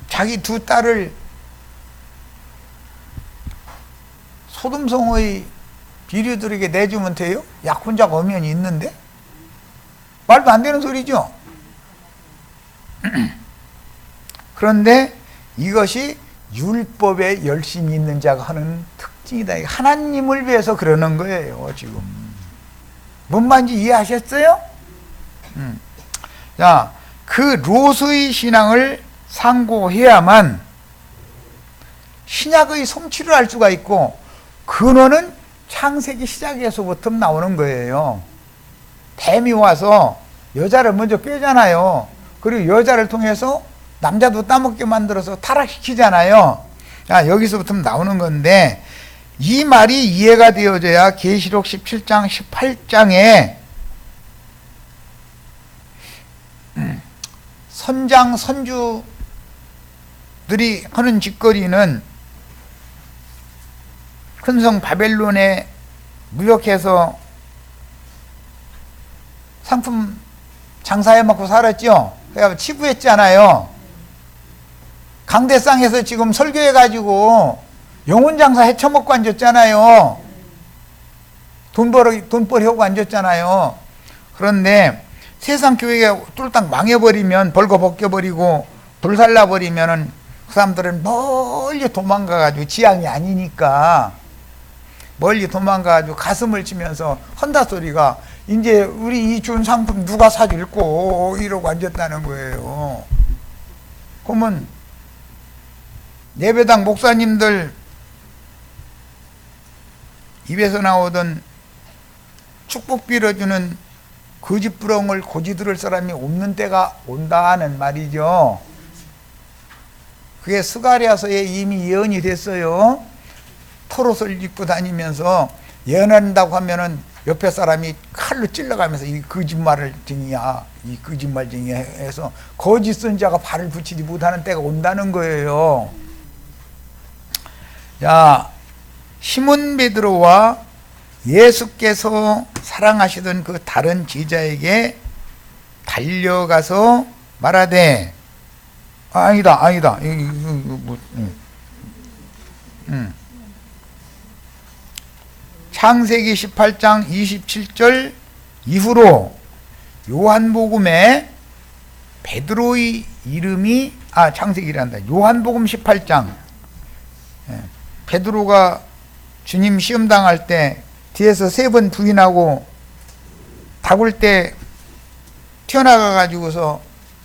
자기 두 딸을 소돔성의 비류들에게 내주면 돼요? 약혼자가 엄연히 있는데? 말도 안 되는 소리죠. 그런데 이것이 율법에 열심히 있는 자가 하는 특징이다. 하나님을 위해서 그러는 거예요. 지금 뭔 말인지 이해하셨어요? 자, 그 롯의 신앙을 상고해야만 신약의 성취를 알 수가 있고, 근원은 창세기 시작에서부터 나오는 거예요. 뱀이 와서 여자를 먼저 꿰잖아요. 그리고 여자를 통해서 남자도 따먹게 만들어서 타락시키잖아요. 자, 여기서부터 나오는 건데, 이 말이 이해가 되어져야 계시록 17장 18장에 선장 선주들이 하는 짓거리는 큰 성 바벨론에 무역해서 상품 장사해 먹고 살았죠. 그래서 치부했잖아요. 강대상에서 지금 설교해가지고 영혼장사 해쳐먹고 앉았잖아요. 돈 벌려고 앉았잖아요. 그런데 세상 교회가 뚫딱 망해버리면, 벌거벗겨버리고 불살라버리면은 그 사람들은 멀리 도망가가지고, 지향이 아니니까 멀리 도망가가지고 가슴을 치면서 헌다 소리가, 이제 우리 이 준 상품 누가 사줄꼬 이러고 앉았다는 거예요. 그러면 예배당 목사님들 입에서 나오던 축복 빌어주는 거짓부렁을 고지 들을 사람이 없는 때가 온다 하는 말이죠. 그게 스가랴서에 이미 예언이 됐어요. 털옷을 입고 다니면서 예언한다고 하면은 옆에 사람이 칼로 찔러가면서 이 거짓말쟁이야, 이 거짓말쟁이야 해서 거짓 선자가 발을 붙이지 못하는 때가 온다는 거예요. 자, 시몬 베드로와 예수께서 사랑하시던 그 다른 제자에게 달려가서 말하되, 아니다. 창세기 18장 27절 이후로 요한복음에 베드로의 이름이, 창세기란다. 요한복음 18장, 베드로가 주님 시험 당할 때 뒤에서 3번 부인하고 다굴 때 튀어나가 가지고서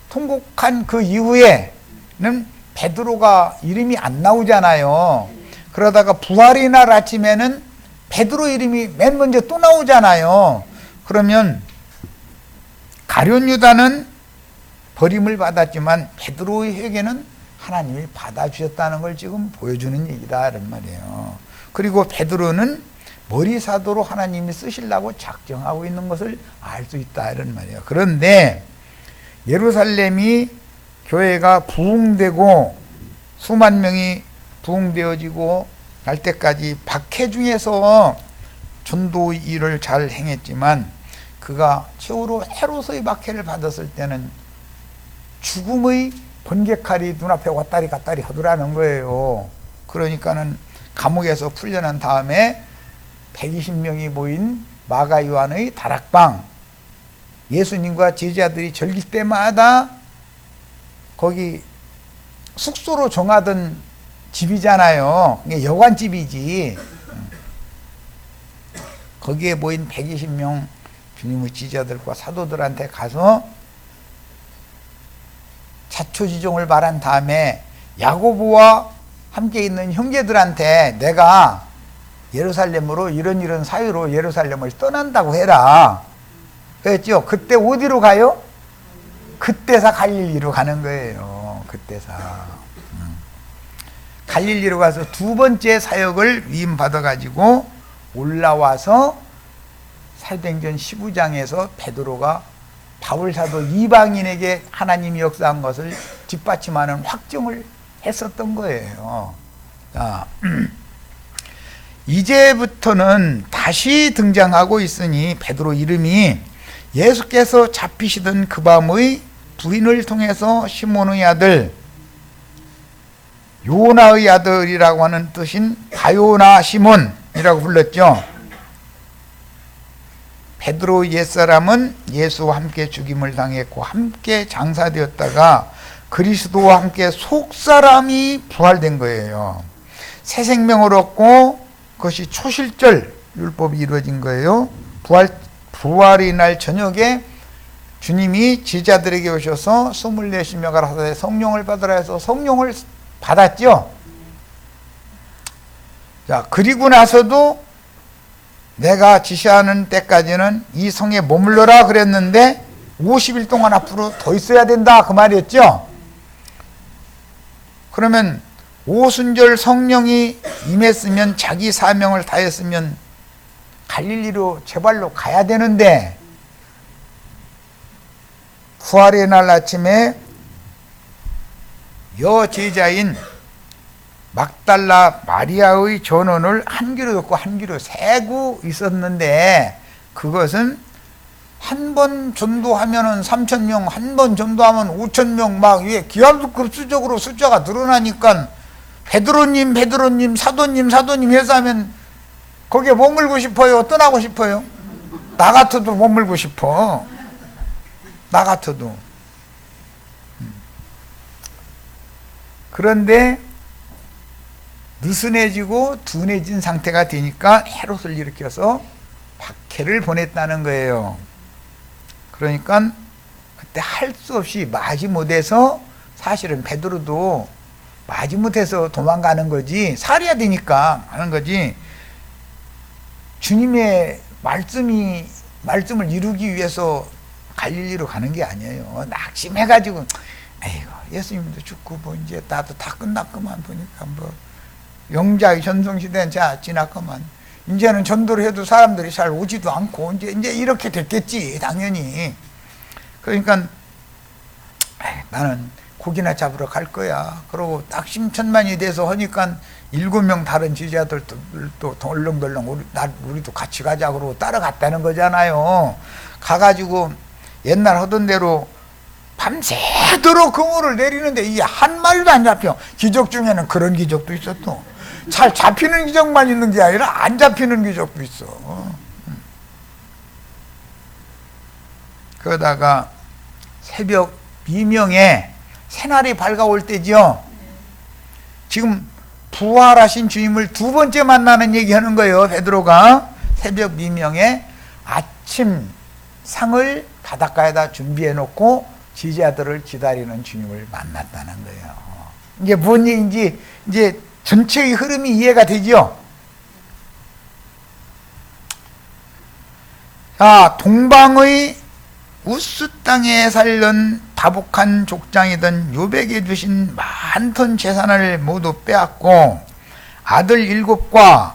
통곡한 그 이후에는 베드로가 이름이 안 나오잖아요. 그러다가 부활의 날 아침에는 베드로 이름이 맨 먼저 또 나오잖아요. 그러면 가룟 유다는 버림을 받았지만 베드로의 회개는 하나님이 받아주셨다는 걸 지금 보여주는 얘기다 이런 말이에요. 그리고 베드로는 머리사도로 하나님이 쓰시려고 작정하고 있는 것을 알 수 있다 이런 말이에요. 그런데 예루살렘이 교회가 부흥되고 수만 명이 부흥되어지고 갈 때까지 박해 중에서 전도 일을 잘 행했지만, 그가 최후로 헤롯의 박해를 받았을 때는 죽음의 번개칼이 눈앞에 왔다리 갔다리 하더라는 거예요. 그러니까는 감옥에서 풀려난 다음에 120명이 모인 마가 요한의 다락방, 예수님과 제자들이 절기 때마다 거기 숙소로 정하던 집이잖아요. 여관집이지. 거기에 모인 120명 주님의 제자들과 사도들한테 가서 자초지종을 말한 다음에 야고보와 함께 있는 형제들한테 내가 예루살렘으로 이런 사유로 예루살렘을 떠난다고 해라 그랬죠. 그때 어디로 가요? 그때사 갈릴리로 가는 거예요. 그때사 갈릴리로 가서 두 번째 사역을 위임받아 가지고 올라와서 사도행전 15장에서 베드로가 바울사도 이방인에게 하나님이 역사한 것을 뒷받침하는 확정을 했었던 거예요. 자, 이제부터는 다시 등장하고 있으니 베드로 이름이 예수께서 잡히시던 그 밤의 부인을 통해서 시몬의 아들 요나의 아들이라고 하는 뜻인 바요나 시몬이라고 불렀죠. 베드로 옛사람은 예수와 함께 죽임을 당했고 함께 장사되었다가 그리스도와 함께 속사람이 부활된 거예요. 새 생명을 얻고 그것이 초실절 율법이 이루어진 거예요. 부활의 날 저녁에 주님이 제자들에게 오셔서 숨을 내쉬며 가라사대 성령을 받으라 해서 성령을 받았죠. 자, 그리고 나서도 내가 지시하는 때까지는 이 성에 머물러라 그랬는데 50일 동안 앞으로 더 있어야 된다 그 말이었죠. 그러면 오순절 성령이 임했으면 자기 사명을 다했으면 갈릴리로 제발로 가야 되는데 부활의 날 아침에 여제자인 막달라 마리아의 전언을 한 귀로 듣고 한 귀로 새고 있었는데 그것은 한 번 전도하면은 3,000명, 한 번 전도하면 5,000명, 막 위에 기하급수적으로 숫자가 늘어나니까 베드로님, 사도님 해서 하면 거기에 머물고 싶어요? 떠나고 싶어요? 나 같아도 머물고 싶어. 나 같아도. 그런데 느슨해지고 둔해진 상태가 되니까 헤롯을 일으켜서 박해를 보냈다는 거예요. 그러니까 그때 할 수 없이 마지못해서, 사실은 베드로도 마지못해서 도망가는 거지, 살해야 되니까 하는 거지, 주님의 말씀을 이루기 위해서 갈릴리로 가는 게 아니에요. 낙심해가지고, 아이고 예수님도 죽고 뭐 이제 나도 다 끝났구만, 보니까 뭐 영자의 전성시대는 자 지났구만, 이제는 전도를 해도 사람들이 잘 오지도 않고 이제 이렇게 됐겠지 당연히. 그러니까 나는 고기나 잡으러 갈 거야. 그러고 낙심천만이 돼서 하니까 7명 다른 제자들도 덜렁덜렁 우리도 같이 가자 그러고 따라갔다는 거잖아요. 가가지고 옛날 하던 대로 밤새도록 그물을 내리는데 이게 한 마리도 안 잡혀. 기적 중에는 그런 기적도 있었어. 잘 잡히는 기적만 있는 게 아니라 안 잡히는 기적도 있어. 그러다가 새벽 미명에 새날이 밝아올 때죠. 지금 부활하신 주님을 두 번째 만나는 얘기하는 거예요. 베드로가 새벽 미명에 아침 상을 바닷가에다 준비해 놓고 제자들을 기다리는 주님을 만났다는 거예요. 이게 뭔 얘기인지 이제 전체의 흐름이 이해가 되죠. 자, 동방의 우스 땅에 살던 다복한 족장이던 요백에 주신 많던 재산을 모두 빼앗고 아들 7과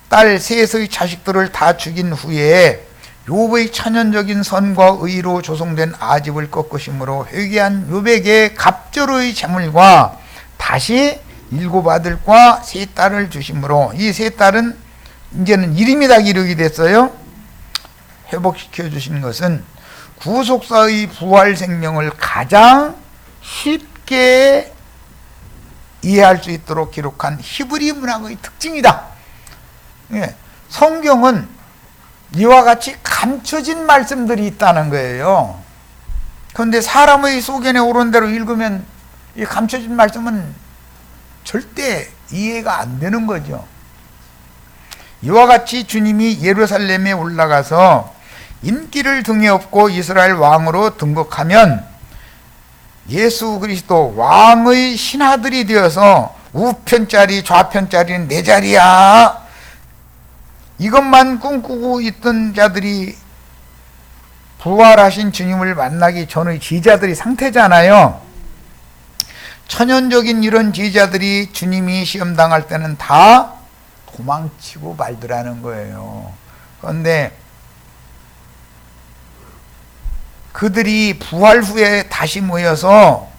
딸 3의 자식들을 다 죽인 후에 욥의 천연적인 선과 의로 조성된 아집을 꺾으심으로 회개한 욥에게 갑절의 재물과 다시 7 아들과 3 딸을 주심으로, 이 3 딸은 이제는 이름이 다 기록이 됐어요. 회복시켜 주신 것은 구속사의 부활 생명을 가장 쉽게 이해할 수 있도록 기록한 히브리 문학의 특징이다. 성경은 이와 같이 감춰진 말씀들이 있다는 거예요. 그런데 사람의 소견에 오른 대로 읽으면 이 감춰진 말씀은 절대 이해가 안 되는 거죠. 이와 같이 주님이 예루살렘에 올라가서 인기를 등에 업고 이스라엘 왕으로 등극하면 예수 그리스도 왕의 신하들이 되어서 우편짜리 좌편짜리는 내 자리야, 이것만 꿈꾸고 있던 자들이 부활하신 주님을 만나기 전의 제자들이 상태잖아요. 천연적인 이런 제자들이 주님이 시험당할 때는 다 도망치고 말더라는 거예요. 그런데 그들이 부활 후에 다시 모여서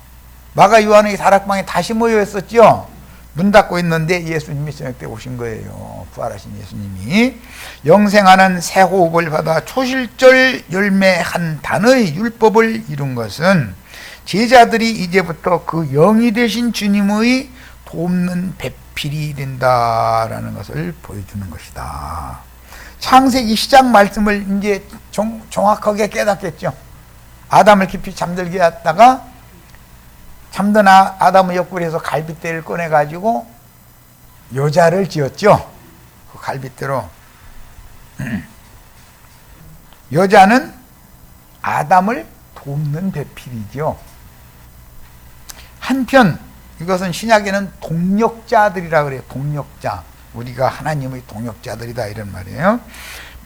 마가 요한의 다락방에 다시 모여 있었죠. 문 닫고 있는데 예수님이 저녁 때 오신 거예요. 부활하신 예수님이 영생하는 새 호흡을 받아 초실절 열매 한 단의 율법을 이룬 것은 제자들이 이제부터 그 영이 되신 주님의 돕는 배필이 된다라는 것을 보여주는 것이다. 창세기 시작 말씀을 이제 정확하게 깨닫겠죠. 아담을 깊이 잠들게 했다가 잠든 아담의 옆구리에서 갈빗대를 꺼내가지고 여자를 지었죠. 그 갈빗대로. 여자는 아담을 돕는 배필이죠. 한편 이것은 신약에는 동력자들이라 그래요. 동력자. 우리가 하나님의 동역자들이다 이런 말이에요.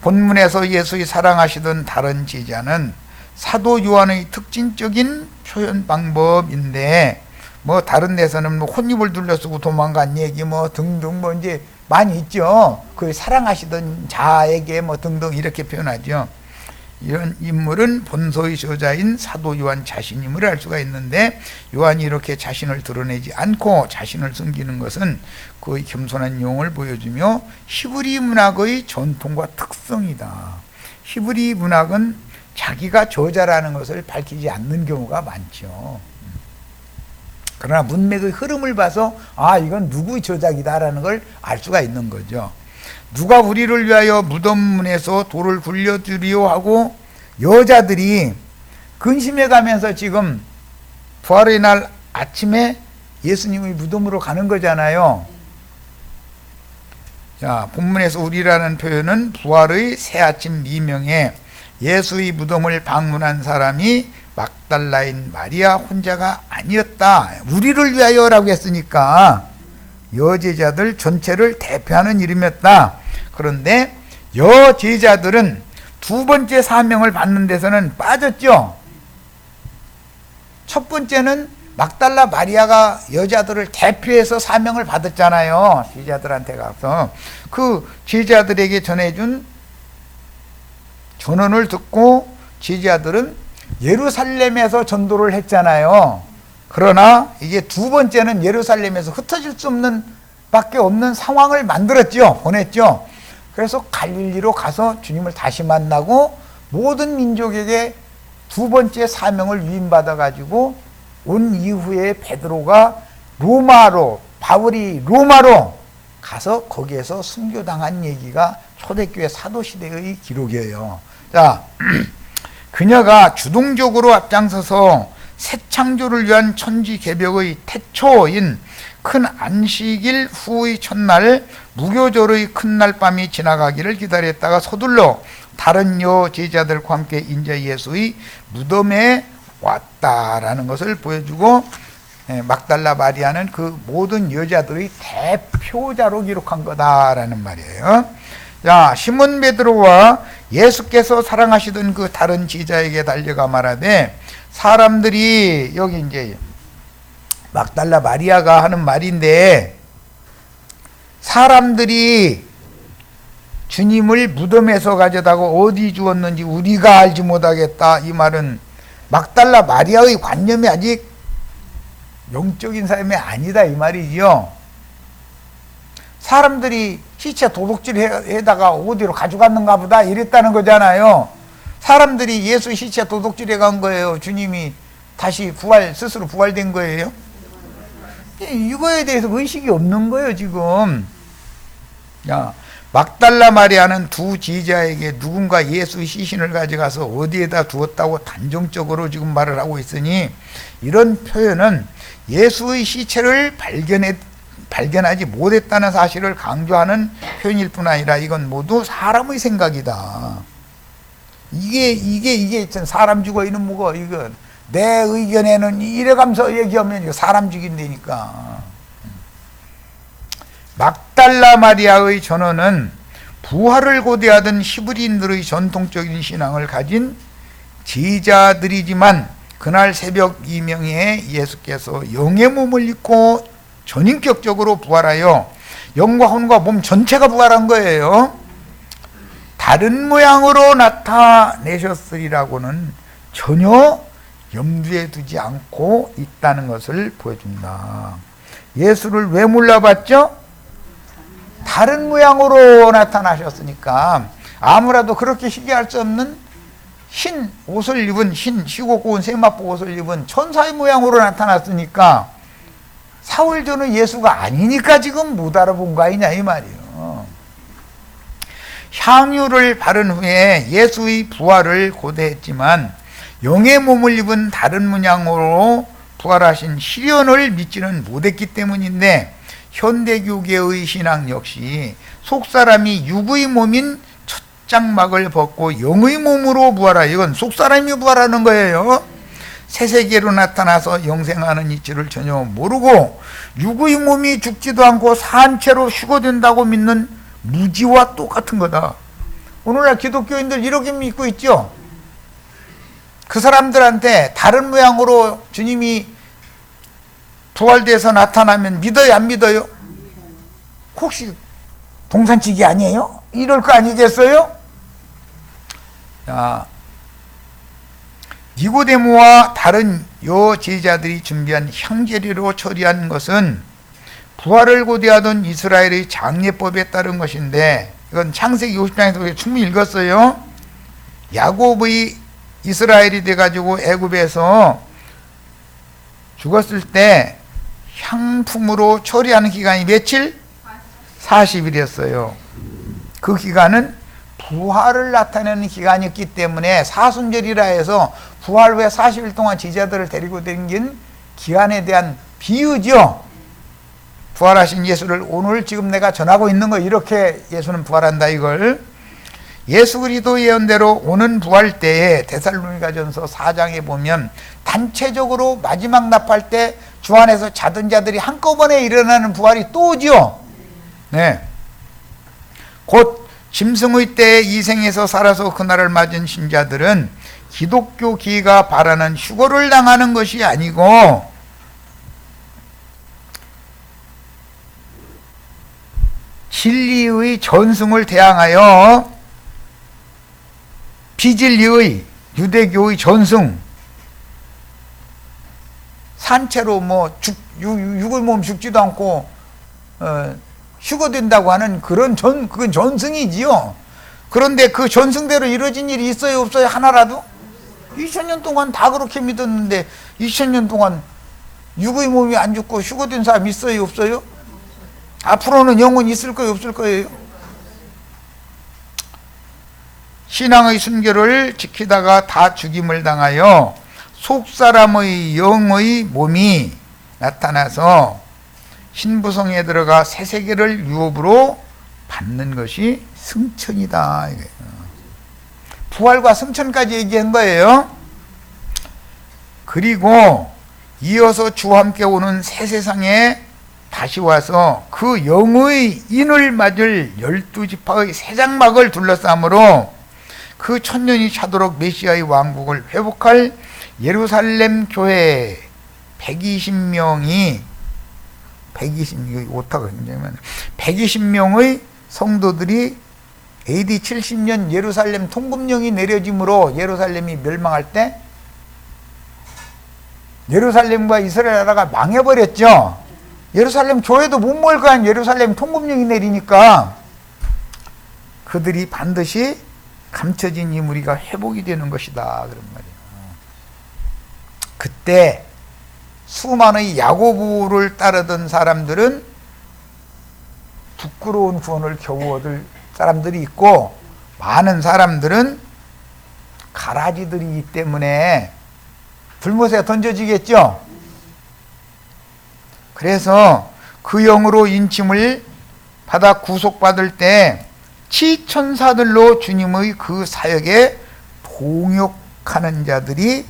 본문에서 예수의 사랑하시던 다른 제자는 사도 요한의 특징적인 표현 방법인데, 뭐 다른 데서는 뭐 혼입을 둘러쓰고 도망간 얘기 뭐 등등 뭐 이제 많이 있죠. 그 사랑하시던 자에게 뭐 등등 이렇게 표현하죠. 이런 인물은 본소의 저자인 사도 요한 자신임을 알 수가 있는데, 요한이 이렇게 자신을 드러내지 않고 자신을 숨기는 것은 그의 겸손한 용을 보여주며 히브리 문학의 전통과 특성이다. 히브리 문학은 자기가 저자라는 것을 밝히지 않는 경우가 많죠. 그러나 문맥의 흐름을 봐서 이건 누구의 저작이다라는 걸 알 수가 있는 거죠. 누가 우리를 위하여 무덤문에서 돌을 굴려주리요 하고 여자들이 근심해 가면서 지금 부활의 날 아침에 예수님의 무덤으로 가는 거잖아요. 자, 본문에서 우리라는 표현은 부활의 새아침 미명에 예수의 무덤을 방문한 사람이 막달라인 마리아 혼자가 아니었다. 우리를 위하여라고 했으니까 여제자들 전체를 대표하는 이름이었다. 그런데 여제자들은 두 번째 사명을 받는 데서는 빠졌죠. 첫 번째는 막달라 마리아가 여자들을 대표해서 사명을 받았잖아요. 제자들한테 가서 그 제자들에게 전해준 전언을 듣고 제자들은 예루살렘에서 전도를 했잖아요. 그러나 이게 두 번째는 예루살렘에서 흩어질 수 없는 밖에 없는 상황을 만들었죠. 보냈죠. 그래서 갈릴리로 가서 주님을 다시 만나고 모든 민족에게 두 번째 사명을 위임받아 가지고 온 이후에 베드로가 바울이 로마로 가서 거기에서 순교당한 얘기가 초대교회 사도시대의 기록이에요. 자, 그녀가 주동적으로 앞장서서 새 창조를 위한 천지 개벽의 태초인 큰 안식일 후의 첫날 무교절의 큰 날 밤이 지나가기를 기다렸다가 서둘러 다른 여제자들과 함께 인자 예수의 무덤에 왔다라는 것을 보여주고, 막달라 마리아는 그 모든 여자들의 대표자로 기록한 거다라는 말이에요. 자, 시몬 베드로와 예수께서 사랑하시던 그 다른 제자에게 달려가 말하되, 사람들이 여기 이제 막달라 마리아가 하는 말인데, 사람들이 주님을 무덤에서 가져다가 어디 주었는지 우리가 알지 못하겠다. 이 말은 막달라 마리아의 관념이 아직 영적인 삶이 아니다 이 말이죠. 사람들이 시체 도둑질 해다가 어디로 가져갔는가 보다 이랬다는 거잖아요. 사람들이 예수 시체 도둑질해 간 거예요. 주님이 다시 스스로 부활된 거예요. 이거에 대해서 의식이 없는 거예요 지금. 야, 막달라 마리아는 두 제자에게 누군가 예수의 시신을 가져가서 어디에다 두었다고 단정적으로 지금 말을 하고 있으니, 이런 표현은 예수의 시체를 발견하지 못했다는 사실을 강조하는 표현일 뿐 아니라 이건 모두 사람의 생각이다. 이게 사람 죽어 이는 뭐고, 이건 내 의견에는 이래가면서 얘기하면 이거 사람 죽인다니까. 막달라 마리아의 전언은 부활을 고대하던 히브리인들의 전통적인 신앙을 가진 제자들이지만, 그날 새벽 이명에 예수께서 영의 몸을 입고 전인격적으로 부활하여 영과 혼과 몸 전체가 부활한 거예요. 다른 모양으로 나타내셨으리라고는 전혀 염두에 두지 않고 있다는 것을 보여준다. 예수를 왜 몰라봤죠? 다른 모양으로 나타나셨으니까. 아무라도 그렇게 희귀할 수 없는 흰 옷을 입은, 희고 고운 세마포 옷을 입은 천사의 모양으로 나타났으니까, 사흘 전의 예수가 아니니까 지금 못 알아본 거 아니냐 이 말이에요. 향유를 바른 후에 예수의 부활을 고대했지만 영의 몸을 입은 다른 문양으로 부활하신 시련을 믿지는 못했기 때문인데, 현대교계의 신앙 역시 속사람이 육의 몸인 첫 장막을 벗고 영의 몸으로 부활하여, 이건 속사람이 부활하는 거예요. 새 세계로 나타나서 영생하는 이치를 전혀 모르고 육의 몸이 죽지도 않고 산채로 휴거된다고 믿는 무지와 똑같은 거다. 오늘날 기독교인들 이렇게 믿고 있죠. 그 사람들한테 다른 모양으로 주님이 부활돼서 나타나면 믿어요 안 믿어요? 혹시 동산치기 아니에요? 이럴 거 아니겠어요? 자, 니고데모와 다른 여제자들이 준비한 향제리로 처리한 것은 부활을 고대하던 이스라엘의 장례법에 따른 것인데, 이건 창세기 50장에서 충분히 읽었어요. 야곱의 이스라엘이 돼가지고 애굽에서 죽었을 때 향품으로 처리하는 기간이 며칠? 40일이었어요. 그 기간은 부활을 나타내는 기간이었기 때문에 사순절이라 해서 부활 후에 40일 동안 제자들을 데리고 다닌 기간에 대한 비유죠. 부활하신 예수를 오늘 지금 내가 전하고 있는 거, 이렇게 예수는 부활한다 이걸. 예수 그리스도 예언대로 오는 부활 때에 데살로니가전서 4장에 보면 단체적으로 마지막 납할 때 주 안에서 자던 자들이 한꺼번에 일어나는 부활이 또 오죠. 네. 곧 짐승의 때에 이 생에서 살아서 그날을 맞은 신자들은 기독교 기가 바라는 휴거를 당하는 것이 아니고 진리의 전승을 대항하여 비진리의 유대교의 전승, 산채로 육의 몸 죽지도 않고 휴거된다고 하는 그건 전승이지요. 그런데 그 전승대로 이루어진 일이 있어요, 없어요? 하나라도? 2000년 동안 다 그렇게 믿었는데 2000년 동안 육의 몸이 안 죽고 휴거된 사람 있어요, 없어요? 앞으로는 영원히 있을 거예요, 없을 거예요? 신앙의 순결을 지키다가 다 죽임을 당하여 속사람의 영의 몸이 나타나서 신부성에 들어가 새 세계를 유업으로 받는 것이 승천이다. 부활과 승천까지 얘기한 거예요. 그리고 이어서 주와 함께 오는 새 세상에 다시 와서 그 영의 인을 맞을 12지파의 새 장막을 둘러싸므로 그 천년이 차도록 메시아의 왕국을 회복할 예루살렘 교회 120명이 120명의 성도들이 AD 70년 예루살렘 통금령이 내려짐으로 예루살렘이 멸망할 때 예루살렘과 이스라엘 나라가 망해버렸죠. 예루살렘 교회도 못 몰고 한 예루살렘 통금령이 내리니까 그들이 반드시 감춰진 이 무리가 회복이 되는 것이다, 그런 말이에요. 그때 수많은 야고보를 따르던 사람들은 부끄러운 구원을 겨우 얻을 사람들이 있고, 많은 사람들은 가라지들이기 때문에 불못에 던져지겠죠. 그래서 그 영으로 인침을 받아 구속받을 때 치천사들로 주님의 그 사역에 동역하는 자들이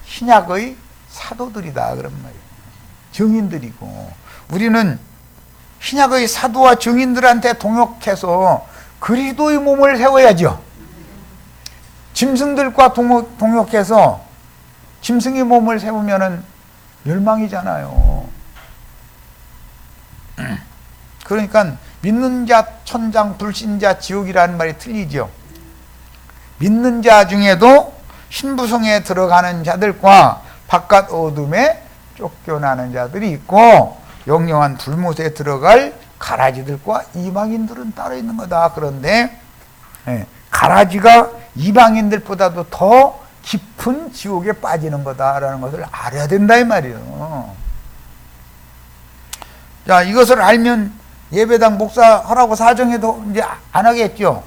신약의 사도들이다, 그런 말이에요. 증인들이고, 우리는 신약의 사도와 증인들한테 동역해서 그리스도의 몸을 세워야죠. 짐승들과 동역해서 짐승의 몸을 세우면은 멸망이잖아요. 그러니까 믿는 자 천장, 불신자 지옥이라는 말이 틀리죠. 믿는 자 중에도 신부성에 들어가는 자들과 바깥 어둠에 쫓겨나는 자들이 있고, 영영한 불못에 들어갈 가라지들과 이방인들은 따로 있는 거다. 그런데 가라지가 이방인들보다도 더 깊은 지옥에 빠지는 거다라는 것을 알아야 된다, 이 말이에요. 자, 이것을 알면 예배당 목사 하라고 사정해도 이제 안 하겠죠.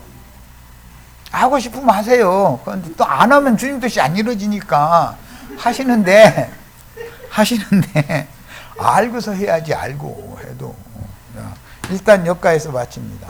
하고 싶으면 하세요. 그런데 또 안 하면 주님 뜻이 안 이루어지니까 하시는데 알고서 해야지. 알고 해도. 일단 여기까지서 마칩니다.